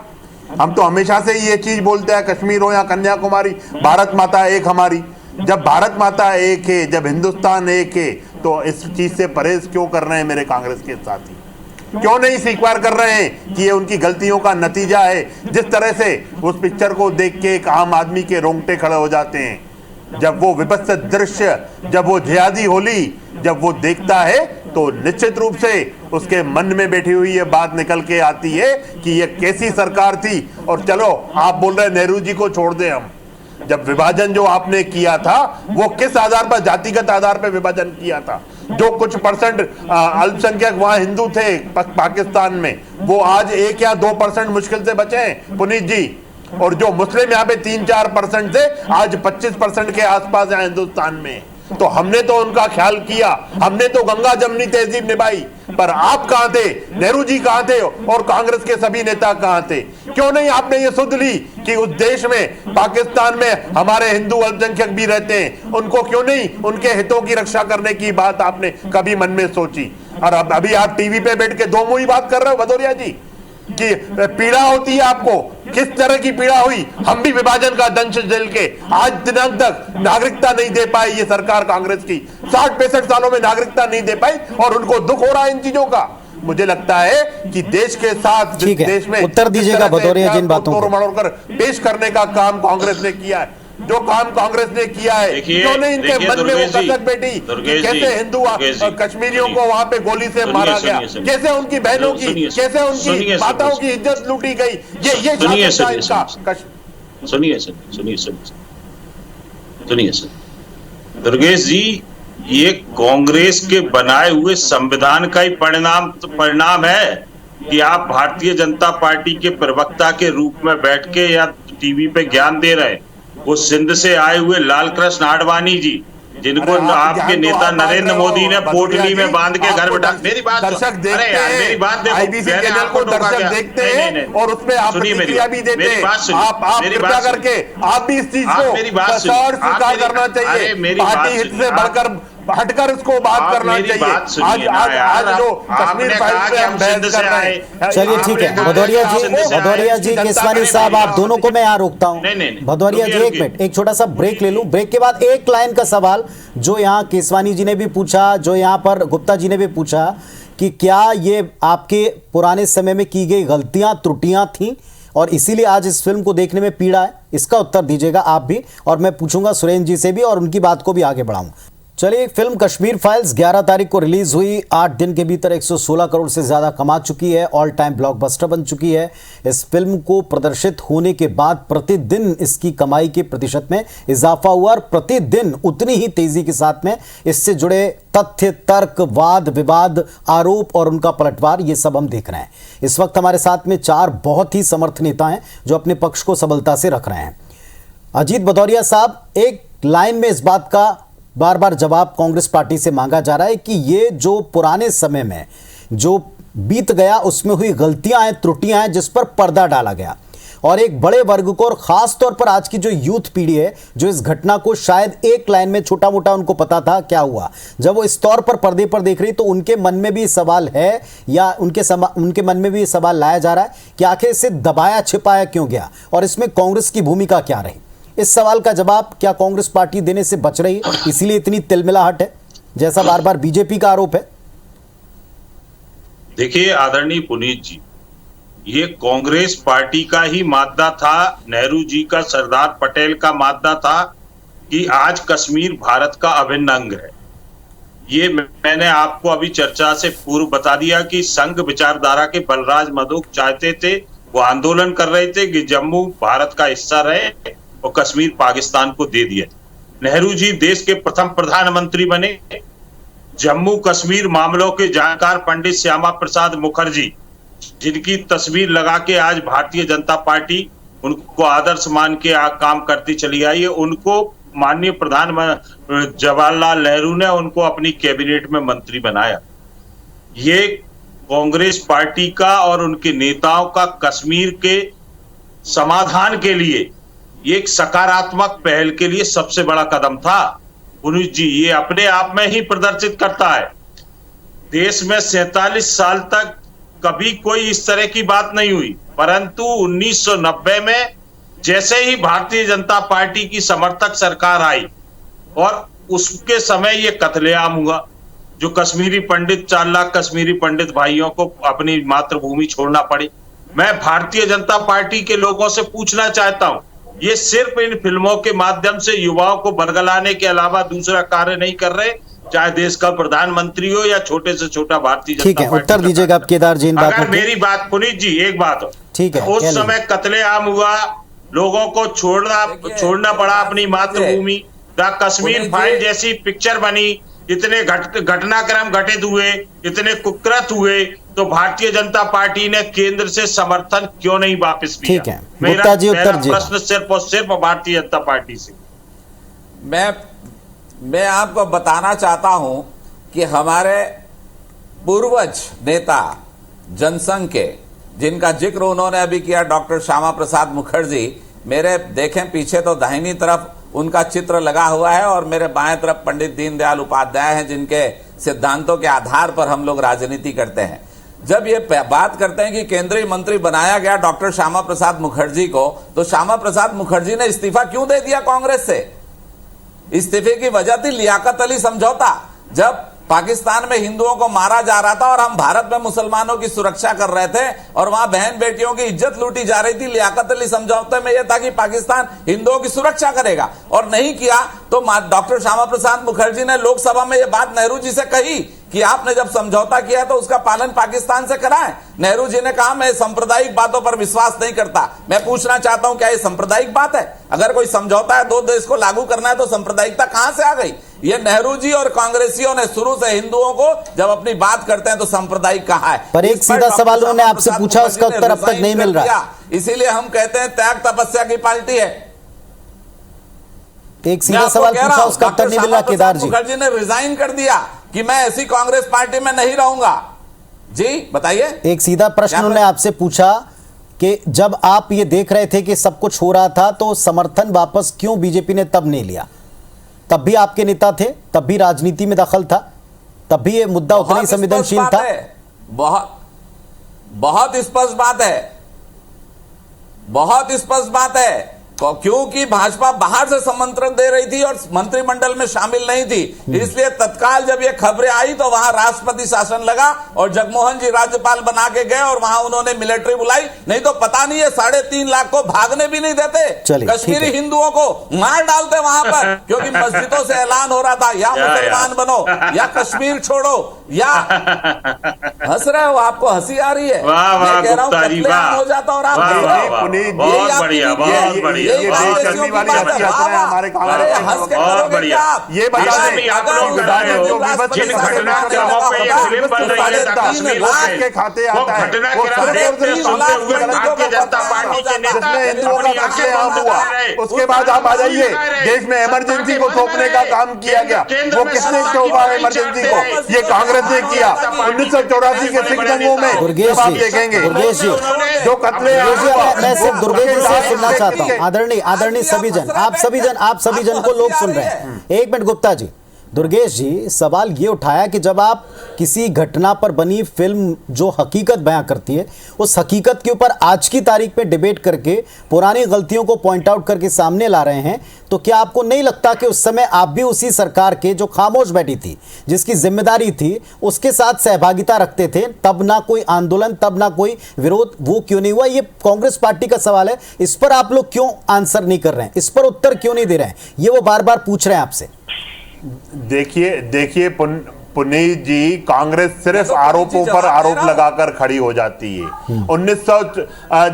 हम तो हमेशा से ये चीज बोलते हैं, कश्मीर हो या कन्याकुमारी, भारत माता एक हमारी। जब भारत माता एक है, जब हिंदुस्तान एक है, तो इस चीज से परहेज क्यों कर रहे हैं मेरे कांग्रेस के साथी? क्यों नहीं स्वीकार कर रहे हैं कि ये उनकी गलतियों का नतीजा है? जिस तरह से उस पिक्चर को देख के एक आम आदमी के रोंगटे खड़े हो जाते हैं जब वो विभत्स दृश्य, जब वो जिहादी होली जब वो देखता है, तो निश्चित रूप से उसके मन में बैठी हुई ये बात निकल के आती है कि ये कैसी सरकार थी। और चलो, आप बोल रहे नेहरू जी को छोड़ दें हम, जब विभाजन जो आपने किया था वो किस आधार पर, जातिगत आधार पर विभाजन किया था? जो कुछ परसेंट अल्पसंख्यक वहां हिंदू थे पाकिस्तान में, वो आज 1 या 2% मुश्किल से बचे हैं पुनीत जी। और जो मुस्लिम यहाँ पे 3-4% थे, आज 25% के आसपास यहाँ हिंदुस्तान में। तो हमने तो उनका ख्याल किया, हमने तो गंगा जमनी तहजीब निभाई, पर आप कहां थे? नेहरू जी कहां थे? और कांग्रेस के सभी नेता कहां थे? क्यों नहीं आपने ये सुध ली कि उस देश में, पाकिस्तान में हमारे हिंदू अल्पसंख्यक भी रहते हैं, उनको क्यों नहीं उनके हितों की रक्षा करने की बात आपने कभी मन में सोची? और अभी आप टीवी पे बैठ के दो मुंही बात कर रहे हो भदौरिया जी कि पीड़ा होती है आपको, किस तरह की पीड़ा हुई। हम भी विभाजन का दंश झेल के आज दिनांक तक नागरिकता नहीं दे पाई ये सरकार कांग्रेस की, 60-65 सालों में नागरिकता नहीं दे पाई और उनको दुख हो रहा है इन चीजों का। मुझे लगता है कि देश के साथ देश में उत्तर दीजिएगा भदौरिया जी इन बातों को पेश करने का काम कांग्रेस ने किया है। जो काम कांग्रेस ने किया है, क्यों नहीं इनके मन में वो कसक बैठी कि कैसे हिंदू कश्मीरियों को वहां पे गोली से मारा गया, कैसे उनकी बहनों की, कैसे उनकी माताओं की इज्जत लूटी गई। ये सुनिए दुर्गेश जी, ये कांग्रेस के बनाए हुए संविधान का ही परिणाम है कि आप भारतीय जनता पार्टी के प्रवक्ता के रूप में बैठ के या टीवी पे ज्ञान दे रहे हैं। वो सिंध से आए हुए लाल कृष्ण आडवाणी जी, जिनको आपके नेता नरेंद्र मोदी ने पोटली में बांध के घर बैठा। मेरी बात दर्शक देखते हैं, मेरी बात देखो, आईबीसी चैनल को दर्शक देखते हैं और उसमें आप प्रतिक्रिया भी देते हैं। आप कृपया करके आप भी इस चीज को स्वीकार करना चाहिए। पार्टी हित से बढ़कर हटकर इसको बात करना चाहिए। आज जो कश्मीर फाइल पे हम बहस कर रहे हैं। चलिए ठीक है भदौरिया जी केसवानी साहब, आप दोनों को मैं यहाँ रोकता हूँ। भदौरिया जी एक मिनट, एक छोटा सा ब्रेक ले लूं। ब्रेक के बाद एक लाइन का सवाल जो यहाँ केसवानी जी ने भी पूछा, जो यहाँ पर गुप्ता जी ने भी पूछा कि क्या ये आपके पुराने समय में की गई गलतियां त्रुटियां थी और इसीलिए आज इस फिल्म को देखने में पीड़ा है। इसका उत्तर दीजिएगा आप भी, और मैं पूछूंगा सुरेंद्र जी से भी और उनकी बात को भी आगे बढ़ाऊंगा। चलिए, फिल्म कश्मीर फाइल्स 11 तारीख को रिलीज हुई। 8 दिन के भीतर 116 करोड़ से ज्यादा कमा चुकी है, ऑल टाइम ब्लॉकबस्टर बन चुकी है। इस फिल्म को प्रदर्शित होने के बाद प्रतिदिन इसकी कमाई के प्रतिशत में इजाफा हुआ और प्रतिदिन उतनी ही तेजी के साथ में इससे जुड़े तथ्य, तर्क, वाद विवाद, आरोप और उनका पलटवार, ये सब हम देख रहे हैं। इस वक्त हमारे साथ में 4 बहुत ही समर्थ नेता हैं जो अपने पक्ष को सबलता से रख रहे हैं। अजीत भदौरिया साहब, एक लाइन में इस बात का बार बार जवाब कांग्रेस पार्टी से मांगा जा रहा है कि ये जो पुराने समय में जो बीत गया उसमें हुई गलतियां हैं, त्रुटियां हैं, जिस पर पर्दा डाला गया और एक बड़े वर्ग को और खास तौर पर आज की जो यूथ पीढ़ी है जो इस घटना को शायद एक लाइन में छोटा मोटा उनको पता था क्या हुआ, जब वो इस तौर पर पर्दे पर देख रही तो उनके मन में भी सवाल है या उनके मन में भी सवाल लाया जा रहा है कि आखिर इसे दबाया छिपाया क्यों गया और इसमें कांग्रेस की भूमिका क्या रही। इस सवाल का जवाब क्या कांग्रेस पार्टी देने से बच रही है, इसीलिए इतनी तिलमिलाहट है जैसा बार बार बीजेपी का आरोप है? देखिए आदरणीय पुनीत जी, ये कांग्रेस पार्टी का ही मादा था, नेहरू जी का, सरदार पटेल का मादा था कि आज कश्मीर भारत का अभिन्न अंग है। ये मैंने आपको अभी चर्चा से पूर्व बता दिया कि संघ विचारधारा के बलराज मधोक चाहते थे, वो आंदोलन कर रहे थे कि जम्मू भारत का हिस्सा रहे और कश्मीर पाकिस्तान को दे दिया। नेहरू जी देश के प्रथम प्रधानमंत्री बने। जम्मू कश्मीर मामलों के जानकार पंडित श्यामा प्रसाद मुखर्जी, जिनकी तस्वीर लगा के आज भारतीय जनता पार्टी उनको आदर्श मान के काम करती चली आई है, उनको माननीय प्रधानमंत्री जवाहरलाल नेहरू ने उनको अपनी कैबिनेट में मंत्री बनाया। ये कांग्रेस पार्टी का और उनके नेताओं का कश्मीर के समाधान के लिए ये एक सकारात्मक पहल के लिए सबसे बड़ा कदम था। पुनीत जी, ये अपने आप में ही प्रदर्शित करता है देश में 47 साल तक कभी कोई इस तरह की बात नहीं हुई, परंतु 1990 में जैसे ही भारतीय जनता पार्टी की समर्थक सरकार आई और उसके समय ये कत्लेआम हुआ, जो कश्मीरी पंडित 4 लाख कश्मीरी पंडित भाइयों को अपनी मातृभूमि छोड़ना पड़ी। मैं भारतीय जनता पार्टी के लोगों से पूछना चाहता हूं, ये सिर्फ इन फिल्मों के माध्यम से युवाओं को बरगलाने के अलावा दूसरा कार्य नहीं कर रहे, चाहे देश का प्रधानमंत्री हो या छोटे से छोटा भारतीय जनता पार्टी। ठीक है, उत्तर दीजिएगा आप केदार जी इन बातों अगर मेरी बात पुनीत जी, एक बात हो, ठीक है, उस समय कत्लेआम हुआ, लोगों को छोड़ना पड़ा अपनी मातृभूमि। द कश्मीर फाइल जैसी पिक्चर बनी, इतने घटनाक्रम घटित हुए, इतने कुकृत हुए, तो भारतीय जनता पार्टी ने केंद्र से समर्थन क्यों नहीं वापस लिया? ठीक है, गुप्ता जी उत्तर जी। प्रश्न सिर्फ और सिर्फ भारतीय जनता पार्टी से। मैं आपको बताना चाहता हूं कि हमारे पूर्वज नेता जनसंघ के, जिनका जिक्र उन्होंने अभी किया, डॉक्टर श्यामा प्रसाद मुखर्जी, मेरे देखें पीछे तो दाहिनी तरफ उनका चित्र लगा हुआ है और मेरे बाएं तरफ पंडित दीनदयाल उपाध्याय हैं, जिनके सिद्धांतों के आधार पर हम लोग राजनीति करते हैं। जब ये बात करते हैं कि केंद्रीय मंत्री बनाया गया डॉक्टर श्यामा प्रसाद मुखर्जी को, तो श्यामा प्रसाद मुखर्जी ने इस्तीफा क्यों दे दिया कांग्रेस से? इस्तीफे की वजह थी लियाकत अली समझौता। जब पाकिस्तान में हिंदुओं को मारा जा रहा था और हम भारत में मुसलमानों की सुरक्षा कर रहे थे और वहां बहन बेटियों की इज्जत लूटी जा रही थी, लियाकत अली समझौते में यह था कि पाकिस्तान हिंदुओं की सुरक्षा करेगा, और नहीं किया तो डॉक्टर श्यामा प्रसाद मुखर्जी ने लोकसभा में यह बात नेहरू जी से कही कि आपने जब समझौता किया है तो उसका पालन पाकिस्तान से कराएं। नेहरू जी ने कहा मैं सांप्रदायिक बातों पर विश्वास नहीं करता। मैं पूछना चाहता हूं क्या ये सांप्रदायिक बात है? अगर कोई समझौता है दो देश को लागू करना है तो सांप्रदायिकता कहां से आ गई? ये नेहरू जी और कांग्रेसियों ने शुरू से हिंदुओं को जब अपनी बात करते हैं तो सांप्रदायिक कहा है। पर एक सीधा सवाल उन्होंने आपसे पूछा, उसका उत्तर अब तक नहीं मिल रहा। इसीलिए हम कहते हैं त्याग तपस्या की पार्टी है। एक सीधा सवाल पूछा, उसका उत्तर नहीं मिल रहा। केदार जी, मुखर्जी ने रिजाइन कर दिया कि मैं ऐसी कांग्रेस पार्टी में नहीं रहूंगा। जी बताइए। एक सीधा प्रश्न उन्होंने आपसे पूछा कि जब आप ये देख रहे थे कि सब कुछ हो रहा था तो समर्थन वापस क्यों बीजेपी ने तब नहीं लिया? तब भी आपके नेता थे, तब भी राजनीति में दखल था, तब भी ये मुद्दा उतना ही संवेदनशील था। बहुत स्पष्ट बात है, बहुत स्पष्ट बात है, क्योंकि भाजपा बाहर से समंत्रण दे रही थी और मंत्रिमंडल में शामिल नहीं थी, इसलिए तत्काल जब ये खबरें आई तो वहां राष्ट्रपति शासन लगा और जगमोहन जी राज्यपाल बना के गए और वहां उन्होंने मिलिट्री बुलाई। नहीं तो पता नहीं है 3.5 लाख को भागने भी नहीं देते, कश्मीरी हिंदुओं को मार डालते वहां पर, क्योंकि मस्जिदों से ऐलान हो रहा था या मुसलमान बनो या कश्मीर छोड़ो या हंस रहे हो, आपको हंसी आ रही है। मैं कह रहा हूं कत्लेआम हो जाता और आप ये देश करने वाली हत्याएं हमारे बहुत बढ़िया। ये बता दें आप लोग जिन घटनाक्रमों पे ये फिल्म बन रही है कश्मीर के खाते आता है, वो सुनते हुए भारतीय जनता पार्टी के नेता अपनी आंखें बंद हुआ। उसके बाद आप आ जाइए, देश में इमरजेंसी को थोपने का काम किया गया, वो किसने थोपा इमरजेंसी को? ये कांग्रेस ने किया। 1984 के सिख दंगों में आप देखेंगे जो कत्ले। मैं सिर्फ दुर्गेश जी से सुनना चाहता हूँ, आदरणीय सभी जन, आप सभी जन को लोग सुन रहे हैं। एक मिनट गुप्ता जी, दुर्गेश जी, सवाल ये उठाया कि जब आप किसी घटना पर बनी फिल्म जो हकीकत बयां करती है, उस हकीकत के ऊपर आज की तारीख में डिबेट करके पुरानी गलतियों को पॉइंट आउट करके सामने ला रहे हैं, तो क्या आपको नहीं लगता कि उस समय आप भी उसी सरकार के जो खामोश बैठी थी, जिसकी जिम्मेदारी थी, उसके साथ सहभागिता रखते थे? तब ना कोई आंदोलन, तब ना कोई विरोध, वो क्यों नहीं हुआ? ये कांग्रेस पार्टी का सवाल है, इस पर आप लोग क्यों आंसर नहीं कर रहे हैं, इस पर उत्तर क्यों नहीं दे रहे हैं, ये वो बार बार पूछ रहे हैं आपसे। देखिए पुनीत जी, कांग्रेस सिर्फ आरोपों पर आरोप लगाकर खड़ी हो जाती है। 1900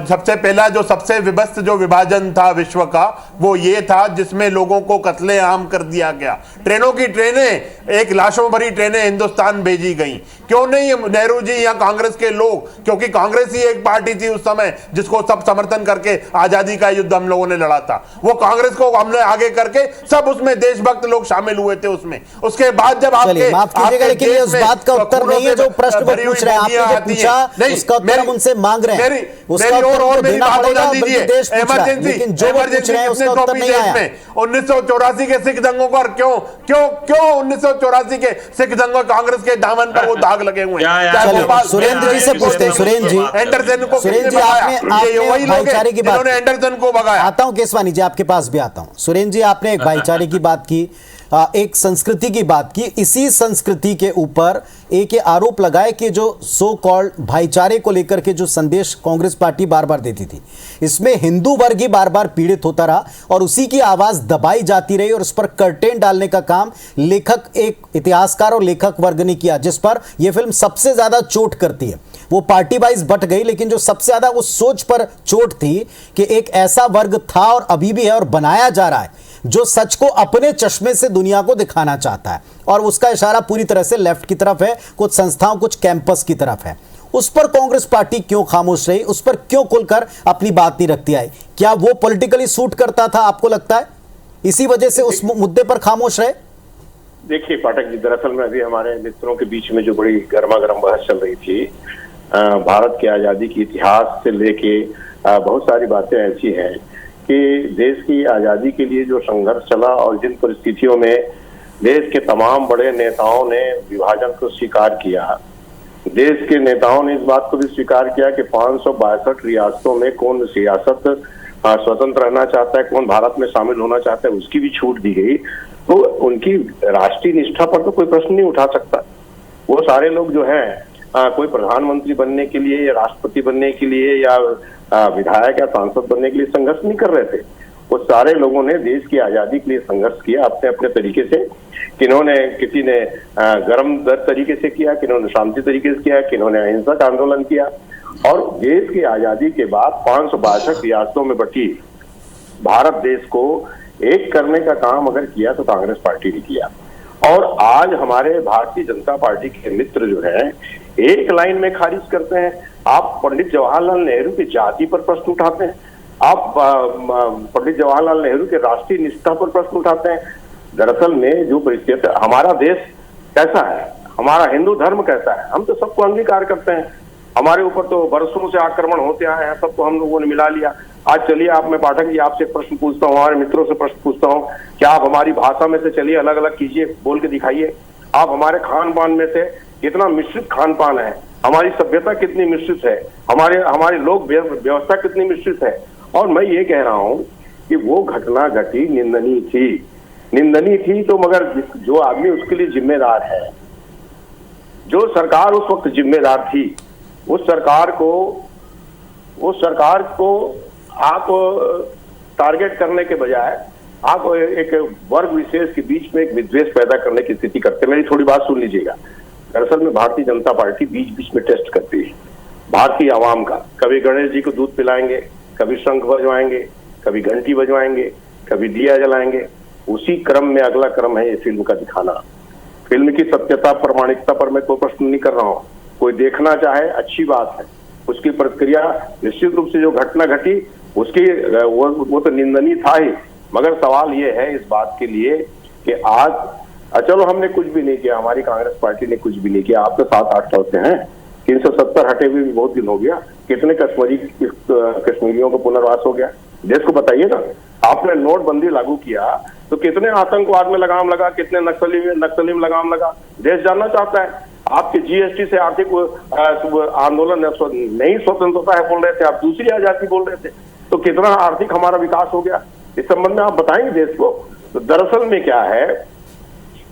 सबसे पहला जो सबसे विभत्स जो विभाजन था विश्व का, वो ये था जिसमें लोगों को कत्लेआम कर दिया गया। ट्रेनों की ट्रेनें, एक लाशों भरी ट्रेनें हिंदुस्तान भेजी गई। क्यों नहीं नेहरू जी या कांग्रेस के लोग? क्योंकि कांग्रेस ही एक पार्टी थी उस समय जिसको सब समर्थन करके आजादी का युद्ध हम लोगों ने लड़ा था। वो कांग्रेस को हमने आगे करके सब उसमें देशभक्त लोग शामिल हुए थे उसमें। उसके बाद जब लेकिन ये उस बात का उत्तर नहीं है जो प्रश्न को पूछ रहे हैं। आपने जो पूछा उसका उत्तर हम उनसे मांग रहे हैं, उसका उत्तर देना पड़ेगा, बल्कि देश पूछ रहा है, लेकिन जो वो पूछ रहे हैं उसका उत्तर नहीं आया। 1984 के सिख दंगों पर क्यों 1984 के सिख दंगों कांग्रेस के दामन पर वो दाग लगे हुए हैं? सुरेंद्र जी से पूछते हैं। सुरेंद्र जी, आपने भाईचारे की बात, एंडरसन को भगाया। आता हूं केसवानी जी, आपके पास भी आता हूं। सुरेंद्र जी, आपने एक भाईचारे की बात की, एक संस्कृति की बात की। इसी संस्कृति के ऊपर एक आरोप लगाए कि जो सो कॉल्ड भाईचारे को लेकर के जो संदेश कांग्रेस पार्टी बार बार देती थी, इसमें हिंदू वर्ग ही बार बार पीड़ित होता रहा और उसी की आवाज दबाई जाती रही और उस पर कर्टेन डालने का काम लेखक, एक इतिहासकार और लेखक वर्ग ने किया, जिस पर यह फिल्म सबसे ज्यादा चोट करती है। वो पार्टी वाइज बट गई, लेकिन जो सबसे ज्यादा उस सोच पर चोट थी कि एक ऐसा वर्ग था और अभी भी है और बनाया जा रहा है जो सच को अपने चश्मे से दुनिया को दिखाना चाहता है, और उसका इशारा पूरी तरह से लेफ्ट की तरफ है, कुछ संस्थाओं, कुछ कैंपस की तरफ है। उस पर कांग्रेस पार्टी क्यों खामोश रही? उस पर क्यों खुलकर अपनी बात नहीं रखती आई? क्या वो पॉलिटिकली सूट करता था, आपको लगता है इसी वजह से उस मुद्दे पर खामोश रहे? देखिए पाठक जी, दरअसल में अभी हमारे मित्रों के बीच में जो बड़ी गर्मा गर्म बहस चल रही थी, भारत की आजादी के इतिहास से लेके बहुत सारी बातें ऐसी हैं कि देश की आजादी के लिए जो संघर्ष चला और जिन परिस्थितियों में देश के तमाम बड़े नेताओं ने विभाजन को स्वीकार किया, देश के नेताओं ने इस बात को भी स्वीकार किया कि 562 रियासतों में कौन सियासत स्वतंत्र रहना चाहता है, कौन भारत में शामिल होना चाहता है, उसकी भी छूट दी गई। तो उनकी राष्ट्रीय निष्ठा पर तो कोई प्रश्न नहीं उठा सकता। वो सारे लोग जो हैं कोई प्रधानमंत्री बनने के लिए या राष्ट्रपति बनने के लिए या विधायक या सांसद बनने के लिए संघर्ष नहीं कर रहे थे। वो सारे लोगों ने देश की आजादी के लिए संघर्ष किया अपने अपने तरीके से। किसी ने गर्म तरीके से किया, किन्होंने शांति तरीके से किया, किन्होंने अहिंसक आंदोलन किया। और देश की आजादी के बाद 562 रियासतों में बटी भारत देश को एक करने का काम अगर किया तो कांग्रेस पार्टी ने किया। और आज हमारे भारतीय जनता पार्टी के मित्र जो है एक लाइन में खारिज करते हैं। आप पंडित जवाहरलाल नेहरू की जाति पर प्रश्न उठाते हैं, आप पंडित जवाहरलाल नेहरू के राष्ट्रीय निष्ठा पर प्रश्न उठाते हैं। दरअसल में जो परिस्थिति, हमारा देश कैसा है, हमारा हिंदू धर्म कैसा है, हम तो सबको अंगीकार करते हैं। हमारे ऊपर तो बरसों से आक्रमण होते आए हैं, सबको हम लोगों ने मिला लिया। आज चलिए आप, मैं पाठक जी आपसे प्रश्न पूछता हूँ, हमारे मित्रों से प्रश्न पूछता हूँ, क्या आप हमारी भाषा में से चलिए अलग अलग कीजिए, बोल के दिखाइए। आप हमारे खान पान में से कितना मिश्रित खान पान है, हमारी सभ्यता कितनी मिश्रित है, हमारे लोक व्यवस्था कितनी मिश्रित है। और मैं ये कह रहा हूँ कि वो घटना घटी, निंदनीय थी तो मगर जो आदमी उसके लिए जिम्मेदार है, जो सरकार उस वक्त जिम्मेदार थी, उस सरकार को आप टारगेट करने के बजाय आप एक वर्ग विशेष के बीच में एक विद्वेष पैदा करने की स्थिति करते। मेरी थोड़ी बात सुन लीजिएगा। दरअसल में भारतीय जनता पार्टी बीच बीच में टेस्ट करती है भारतीय आवाम का। कभी गणेश जी को दूध पिलाएंगे, कभी शंख बजवाएंगे, कभी घंटी बजवाएंगे, कभी दिया जलाएंगे। उसी क्रम में अगला क्रम है ये फिल्म का दिखाना। फिल्म की सत्यता प्रमाणिकता पर मैं कोई प्रश्न नहीं कर रहा हूँ। कोई देखना चाहे अच्छी बात है, उसकी प्रक्रिया निश्चित रूप से जो घटना घटी उसकी वो तो निंदनीय था ही। मगर सवाल ये है इस बात के लिए कि आज चलो हमने कुछ भी नहीं किया, हमारी कांग्रेस पार्टी ने कुछ भी नहीं किया। आप तो 7-8 साल से हैं, 370 हटे हुए भी बहुत दिन हो गया। कितने कश्मीरियों को पुनर्वास हो गया, देश को बताइए ना। आपने नोटबंदी लागू किया तो कितने आतंकवाद में लगाम लगा, कितने नक्सली में लगाम लगा, देश जानना चाहता है। आपके जीएसटी से आर्थिक आंदोलन नहीं स्वतंत्रता है बोल रहे थे, आप दूसरी आजादी बोल रहे थे, तो कितना आर्थिक हमारा विकास हो गया, इस संबंध में आप बताएंगे देश को। तो दरअसल में क्या है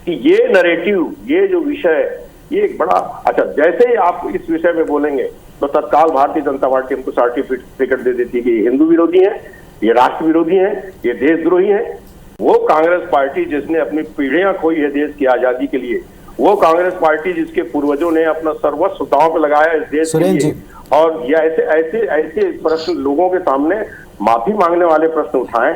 कि ये नैरेटिव, ये जो विषय, ये एक बड़ा अच्छा, जैसे ही आप इस विषय में बोलेंगे तो तत्काल भारतीय जनता पार्टी हमको सर्टिफिकेट दे देती है कि ये हिंदू विरोधी है, ये राष्ट्र विरोधी है, ये देशद्रोही है। वो कांग्रेस पार्टी जिसने अपनी पीढ़ियां खोई है देश की आजादी के लिए, वो कांग्रेस पार्टी जिसके पूर्वजों ने अपना सर्वस्व दांव पे लगाया इस देश के लिए, और ये ऐसे प्रश्न लोगों के सामने माफी मांगने वाले प्रश्न उठाएं,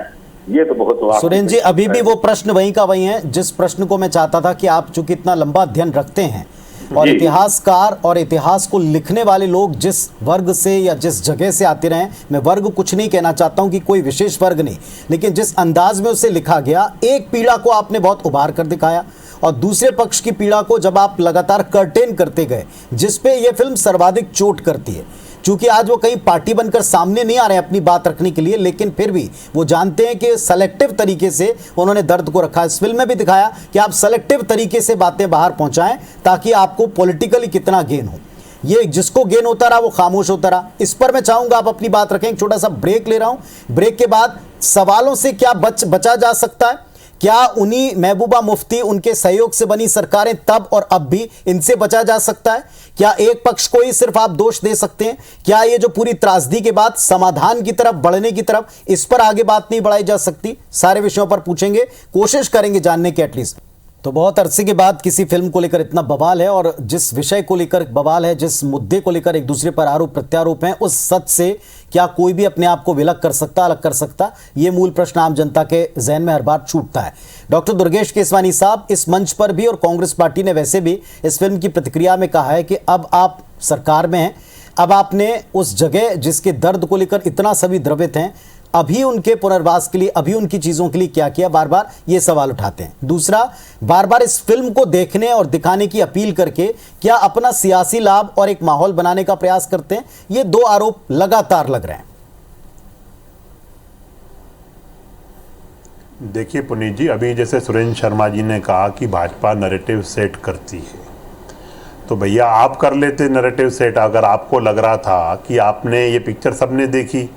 ये तो बहुत। सुरेंद्र जी, अभी भी वो प्रश्न वहीं का वहीं है जिस प्रश्न को मैं चाहता था कि आप चूंकि इतना लंबा अध्ययन रखते हैं और इतिहासकार और इतिहास को लिखने वाले लोग जिस वर्ग से या जिस जगह से आते रहे, मैं वर्ग कुछ नहीं कहना चाहता हूं कि कोई विशेष वर्ग नहीं, लेकिन जिस अंदाज में उसे लिखा गया, एक पीड़ा को आपने बहुत उभार कर दिखाया और दूसरे पक्ष की पीड़ा को जब आप लगातार कर्टेन करते गए, जिस पे ये फिल्म सर्वाधिक चोट करती है। चूंकि आज वो कहीं पार्टी बनकर सामने नहीं आ रहे अपनी बात रखने के लिए, लेकिन फिर भी वो जानते हैं कि सेलेक्टिव तरीके से उन्होंने दर्द को रखा। इस फिल्म में भी दिखाया कि आप सेलेक्टिव तरीके से बातें बाहर पहुंचाएं ताकि आपको पॉलिटिकली कितना गेन हो। ये जिसको गेन होता रहा वो खामोश होता रहा। इस पर मैं चाहूंगा आप अपनी बात रखें। एक छोटा सा ब्रेक ले रहा हूं। ब्रेक के बाद सवालों से क्या बचा जा सकता है? क्या उन्हीं महबूबा मुफ्ती, उनके सहयोग से बनी सरकारें तब और अब भी, इनसे बचा जा सकता है? क्या एक पक्ष को ही सिर्फ आप दोष दे सकते हैं? क्या ये जो पूरी त्रासदी के बाद समाधान की तरफ बढ़ने की तरफ, इस पर आगे बात नहीं बढ़ाई जा सकती? सारे विषयों पर पूछेंगे, कोशिश करेंगे जानने के एटलीस्ट। तो बहुत अरसे के बाद किसी फिल्म को लेकर इतना बवाल है और जिस विषय को लेकर बवाल है, जिस मुद्दे को लेकर एक दूसरे पर आरोप प्रत्यारोप हैं, उस सच से क्या कोई भी अपने आप को विलग कर सकता, अलग कर सकता? ये मूल प्रश्न आम जनता के जहन में हर बार छूटता है। डॉक्टर दुर्गेश केसवानी साहब इस मंच पर भी और कांग्रेस पार्टी ने वैसे भी इस फिल्म की प्रतिक्रिया में कहा है कि अब आप सरकार में हैं, अब आपने उस जगह जिसके दर्द को लेकर इतना सभी द्रवित हैं, अभी उनके पुनर्वास के लिए, अभी उनकी चीजों के लिए क्या किया, बार बार ये सवाल उठाते हैं। दूसरा, बार बार इस फिल्म को देखने और दिखाने की अपील करके क्या अपना सियासी लाभ और एक माहौल बनाने का प्रयास करते हैं? ये दो आरोप लगातार लग रहे हैं। देखिए पुनीत जी, अभी जैसे सुरेंद्र शर्मा जी ने कहा कि भाजपा नैरेटिव सेट करती है, तो भैया आप कर लेते नैरेटिव सेट। अगर आपको लग रहा था कि आपने ये पिक्चर सबने देखी,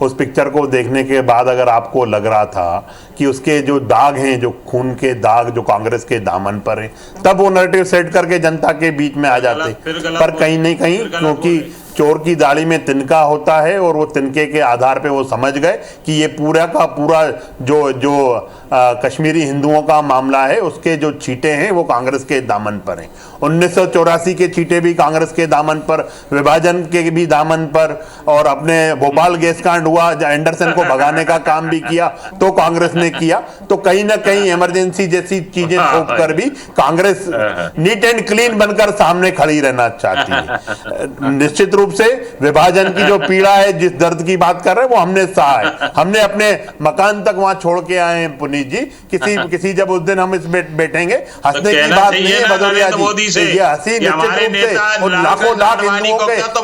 उस पिक्चर को देखने के बाद अगर आपको लग रहा था कि उसके जो दाग हैं, जो खून के दाग जो कांग्रेस के दामन पर हैं, तब वो नैरेटिव सेट करके जनता के बीच में आ जाते। पर कहीं नहीं कहीं, क्योंकि चोर की दाढ़ी में तिनका होता है और वो तिनके के आधार पे वो समझ गए कि ये पूरा का पूरा जो कश्मीरी हिंदुओं का मामला है, उसके जो छींटे हैं वो कांग्रेस के दामन पर हैं। 1984 के छींटे भी कांग्रेस के दामन पर, विभाजन के भी दामन पर, और अपने भोपाल गैस कांड हुआ, एंडरसन को भगाने का काम भी किया तो कांग्रेस ने किया। तो कहीं ना कहीं इमरजेंसी जैसी चीजें थोप कर भी कांग्रेस नीट एंड क्लीन बनकर सामने खड़ी रहना चाहती है। निश्चित रूप से विभाजन की जो पीड़ा है, जिस दर्द की बात कर रहे हैं, वो हमने सहा है। हमने अपने मकान तक वहां छोड़ के आए हैं पुनीत जी। किसी जब उस दिन हम इस बैठेंगे, हंसने की बात नहीं है भदौरिया जी, ये हंसी निश्चित रूप से उन लाखों लाख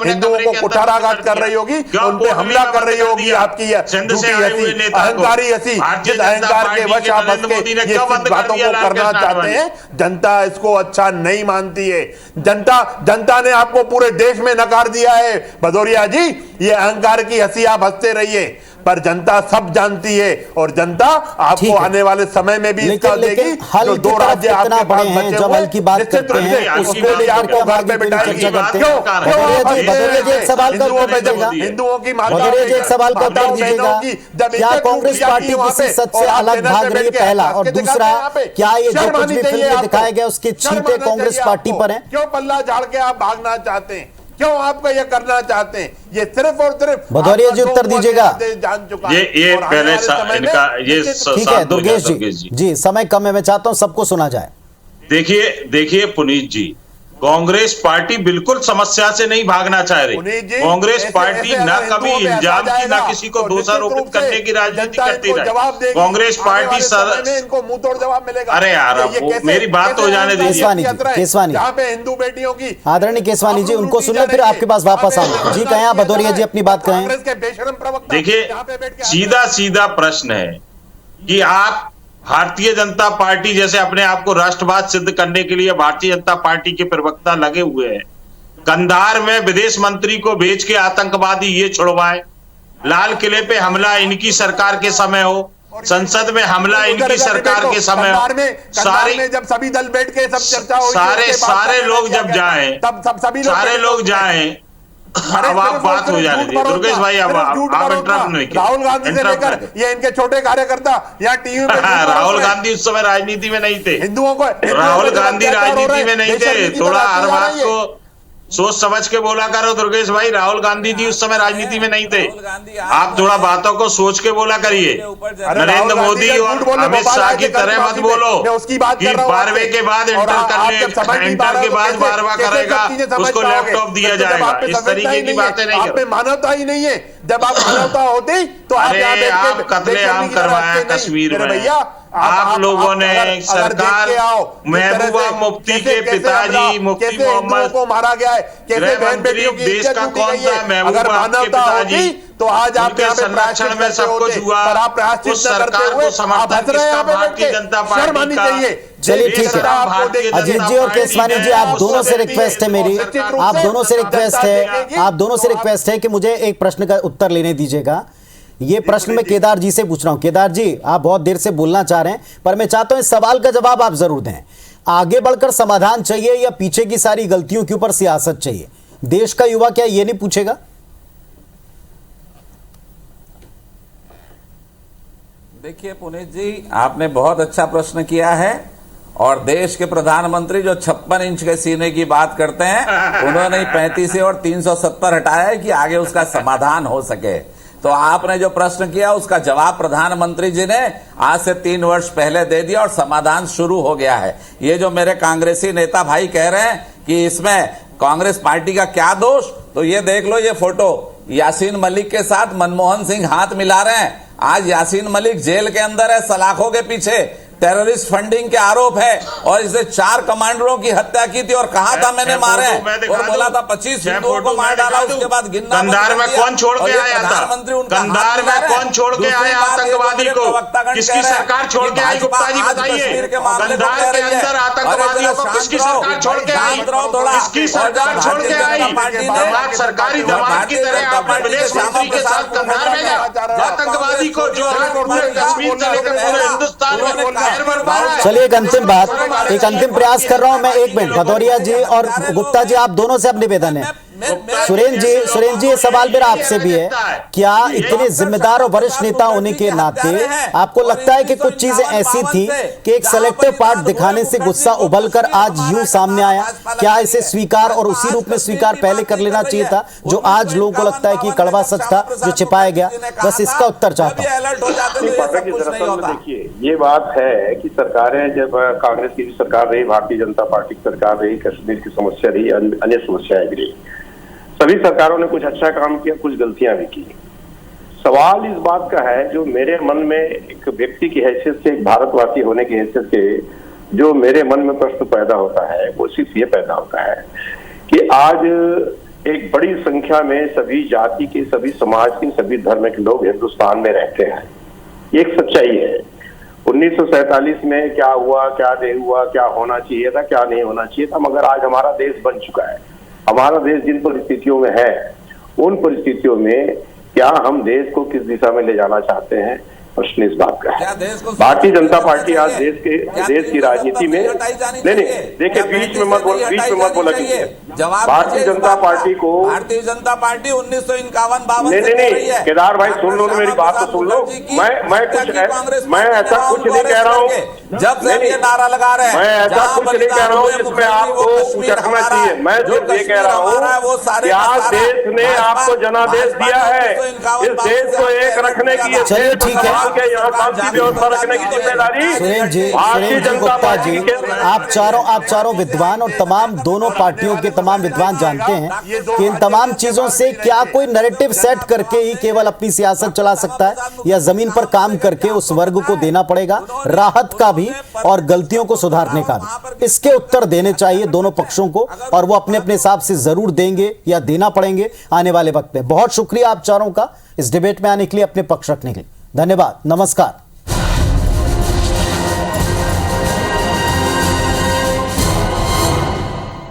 हिंदुओं को कुठाराघात कर रही होगी, उन पे हमला कर रही होगी आपकी झूठी हंसी, अहंकारी हंसी, जिस अहंकार के वश आप हंस के ये बातों को करना चाहते हैं। जनता इसको अच्छा नहीं मानती है। जनता ने आपको पूरे देश में नकार दिया है भदौरिया जी। ये अहंकार की हंसी आप हंसते रहिए, पर जनता सब जानती है, और जनता आपको आने वाले समय में भी इसका देगी। जो 2 राज्य आपके पास बचे हुए हैं, निश्चित रूप से उसके लिए आपको घर पे बिठाएगी। हिंदुओं की माता, एक सवाल का उत्तर दीजिएगा, क्या कांग्रेस पार्टी किसी सच से अलग भाग रही है? पहला, और दूसरा, क्या ये जो कुछ भी फिल्म में दिखाया गया उसके छींटे कांग्रेस पार्टी पर हैं? क्यों पल्ला झाड़ के आप भागना चाहते हैं? क्यों आपको ये करना चाहते हैं? ये सिर्फ और सिर्फ भदौरिया जी उत्तर दीजिएगा। जान चुका ये पहले इनका ये ठीक है दुर्गेश जी, समय कम है, मैं चाहता हूं सबको सुना जाए। देखिए पुनीत जी, कांग्रेस पार्टी बिल्कुल समस्या से नहीं भागना चाह रही। कांग्रेस पार्टी ना कभी इल्जाम की, ना किसी को दोषारोपित करने की राजनीति करती रही। कांग्रेस पार्टी इनको मुंह तोड़ जवाब मिलेगा। अरे यार, मेरी बात तो जाने दीजिए। केसवानी, जहाँ पे हिंदू बेटियों की, आदरणीय केसवानी जी, उनको सुनने फिर आपके पास वापस आऊंगा। जी कहें भदौरिया जी, अपनी बात कहें। देखिए, सीधा प्रश्न है कि आप भारतीय जनता पार्टी जैसे अपने आप को राष्ट्रवाद सिद्ध करने के लिए भारतीय जनता पार्टी के प्रवक्ता लगे हुए हैं। कंधार में विदेश मंत्री को भेज के आतंकवादी ये छुड़वाए, लाल किले पे हमला इनकी सरकार के समय हो, संसद में हमला इनकी सरकार के समय हो, जब सभी दल बैठ के सब चर्चा हो, सारे लोग जब जाए, तब सभी सारे लोग जाए। अब आप बात हो जाने दीजिए दुर्गेश भाई, अब आप इंटरप्ट नहीं किया। राहुल गांधी से लेकर ये इनके छोटे कार्यकर्ता या टीवी पे राहुल गांधी उस समय राजनीति में नहीं थे। हिंदुओं को राहुल गांधी राजनीति में नहीं थे। थोड़ा हर बात को सोच समझ के बोला करो दुर्गेश भाई। राहुल गांधी जी उस समय राजनीति में नहीं थे। आप थोड़ा बातों को सोच के बोला करिए। नरेंद्र मोदी और अमित शाह की तरह मत बोलो कि 12वें के बाद इंटर के बाद 12वां करेगा उसको लैपटॉप दिया जाएगा। इस तरीके की बातें नहीं करो। मानवता ही नहीं है। जब आप मानवता होती तो आप कत्लेआम करवाया कश्मीर में भैया। आप लोगों ने सरकार महबूबा मुफ्ती के पिताजी मुफ्ती मोहम्मद को मारा गया है, कैसे बहन बेटियों की देश का कौन सा महबूबा के पिताजी तो आज आपके संरक्षण में सब कुछ हुआ। उस सरकार को समर्थन किसका? भारतीय जनता पार्टी का। चलिए ठीक है अजीत जी और केसवानी जी, आप दोनों से रिक्वेस्ट है मेरी, आप दोनों से रिक्वेस्ट है कि मुझे एक प्रश्न का उत्तर लेने दीजिएगा। ये प्रश्न मैं केदार जी से पूछ रहा हूं। केदार जी, आप बहुत देर से बोलना चाह रहे हैं, पर मैं चाहता हूं इस सवाल का जवाब आप जरूर दें। आगे बढ़कर समाधान चाहिए या पीछे की सारी गलतियों के ऊपर सियासत चाहिए? देश का युवा क्या ये नहीं पूछेगा? देखिए पुनीत जी, आपने बहुत अच्छा प्रश्न किया है, और देश के प्रधानमंत्री जो 56 इंच के सीने की बात करते हैं, उन्होंने 35 और 370 हटाया है कि आगे उसका समाधान हो सके। तो आपने जो प्रश्न किया उसका जवाब प्रधानमंत्री जी ने आज से 3 वर्ष पहले दे दिया और समाधान शुरू हो गया है। ये जो मेरे कांग्रेसी नेता भाई कह रहे हैं कि इसमें कांग्रेस पार्टी का क्या दोष, तो ये देख लो, ये फोटो यासीन मलिक के साथ मनमोहन सिंह हाथ मिला रहे हैं। आज यासीन मलिक जेल के अंदर है, सलाखों के पीछे। टेररिस्ट फंडिंग के आरोप है और इसने 4 कमांडरों की हत्या की थी और कहा था मैंने मारे और बोला था 25 हिंदुओं को मार डाला, उसके बाद गिनना कंधार में कौन छोड़ के आया था? कंधार में कौन छोड़ के आया आतंकवादी को? किसकी सरकार छोड़ के आई? गुप्ता जी बताइए, कंधार के अंदर आतंकवादियों को किसकी सरकार छोड़ के आई? किसकी सरकार छोड़ के आई? धमाक सरकारी धमाक की तरह आपने विदेश मंत्री के साथ कंधार भेजा आतंकवादी को, जो आज पूरे कश्मीर से लेकर पूरे हिंदुस्तान में। चलिए एक अंतिम बात, एक अंतिम प्रयास कर रहा हूं मैं। 1 मिनट, भदौरिया जी और गुप्ता जी, आप दोनों से अब निवेदन है। सुरेंद्र जी ये सवाल मेरा आपसे भी है, क्या इतने जिम्मेदार और वरिष्ठ नेता होने के नाते आपको लगता है कि कुछ चीजें ऐसी थी कि एक सेलेक्टिव पार्ट दिखाने से गुस्सा उबलकर आज यूं सामने आया? क्या इसे स्वीकार और उसी रूप में स्वीकार पहले कर लेना चाहिए था जो आज लोगों को लगता है कि कड़वा सच था जो छिपाया गया? बस इसका उत्तर चाहता हूं। देखिए, ये बात है कि सरकारें, जब कांग्रेस की भी सरकार रही, भारतीय जनता पार्टी की सरकार रही, कश्मीर की समस्या रही, अन्य समस्याएं भी रही, सभी सरकारों ने कुछ अच्छा काम किया, कुछ गलतियां भी की। सवाल इस बात का है, जो मेरे मन में एक व्यक्ति की हैसियत से, एक भारतवासी होने की हैसियत से जो मेरे मन में प्रश्न पैदा होता है, वो सिर्फ ये पैदा होता है कि आज एक बड़ी संख्या में सभी जाति के, सभी समाज के, सभी धर्म के लोग हिंदुस्तान में रहते हैं। ये एक सच्चाई है। 1947 में क्या हुआ, क्या नहीं हुआ, क्या होना चाहिए था, क्या नहीं होना चाहिए था, मगर आज हमारा देश बन चुका है। हमारा देश जिन परिस्थितियों में है, उन परिस्थितियों में क्या हम देश को किस दिशा में ले जाना चाहते हैं, प्रश्न इस बात का है। भारतीय जनता पार्टी आज देश की राजनीति में नहीं, देखिए बीच में मत बोला कीजिए। भारतीय जनता पार्टी को, भारतीय जनता पार्टी 1951-52 नहीं, केदार भाई सुन लो, मेरी बात तो सुन लो। मैं ऐसा कुछ नहीं कह रहा हूँ, जब से ये नारा लगा रहे हैं, मैं ऐसा कुछ नहीं कह रहा हूँ जिसमें आपको कुछ रखना चाहिए। मैं सिर्फ ये कह रहा हूँ कि आज देश ने आपको जनादेश दिया है, इस देश को एक रखने की, चलिए ठीक है। यहाँ शांति व्यवस्था रखने की जिम्मेदारी सुरेंद्र जी, गुप्ता जी, आप चारों विद्वान और तमाम दोनों पार्टियों के तमाम विद्वान जानते हैं कि इन तमाम चीजों से क्या कोई नैरेटिव सेट करके ही केवल अपनी सियासत चला सकता है, या जमीन पर काम करके उस वर्ग को देना पड़ेगा राहत का भी और गलतियों को सुधारने का भी? इसके उत्तर देने चाहिए दोनों पक्षों को, और वो अपने अपने हिसाब से जरूर देंगे या देना पड़ेंगे आने वाले वक्त में। बहुत शुक्रिया आप चारों का इस डिबेट में आने के लिए, अपने पक्ष रखने के लिए। धन्यवाद, नमस्कार।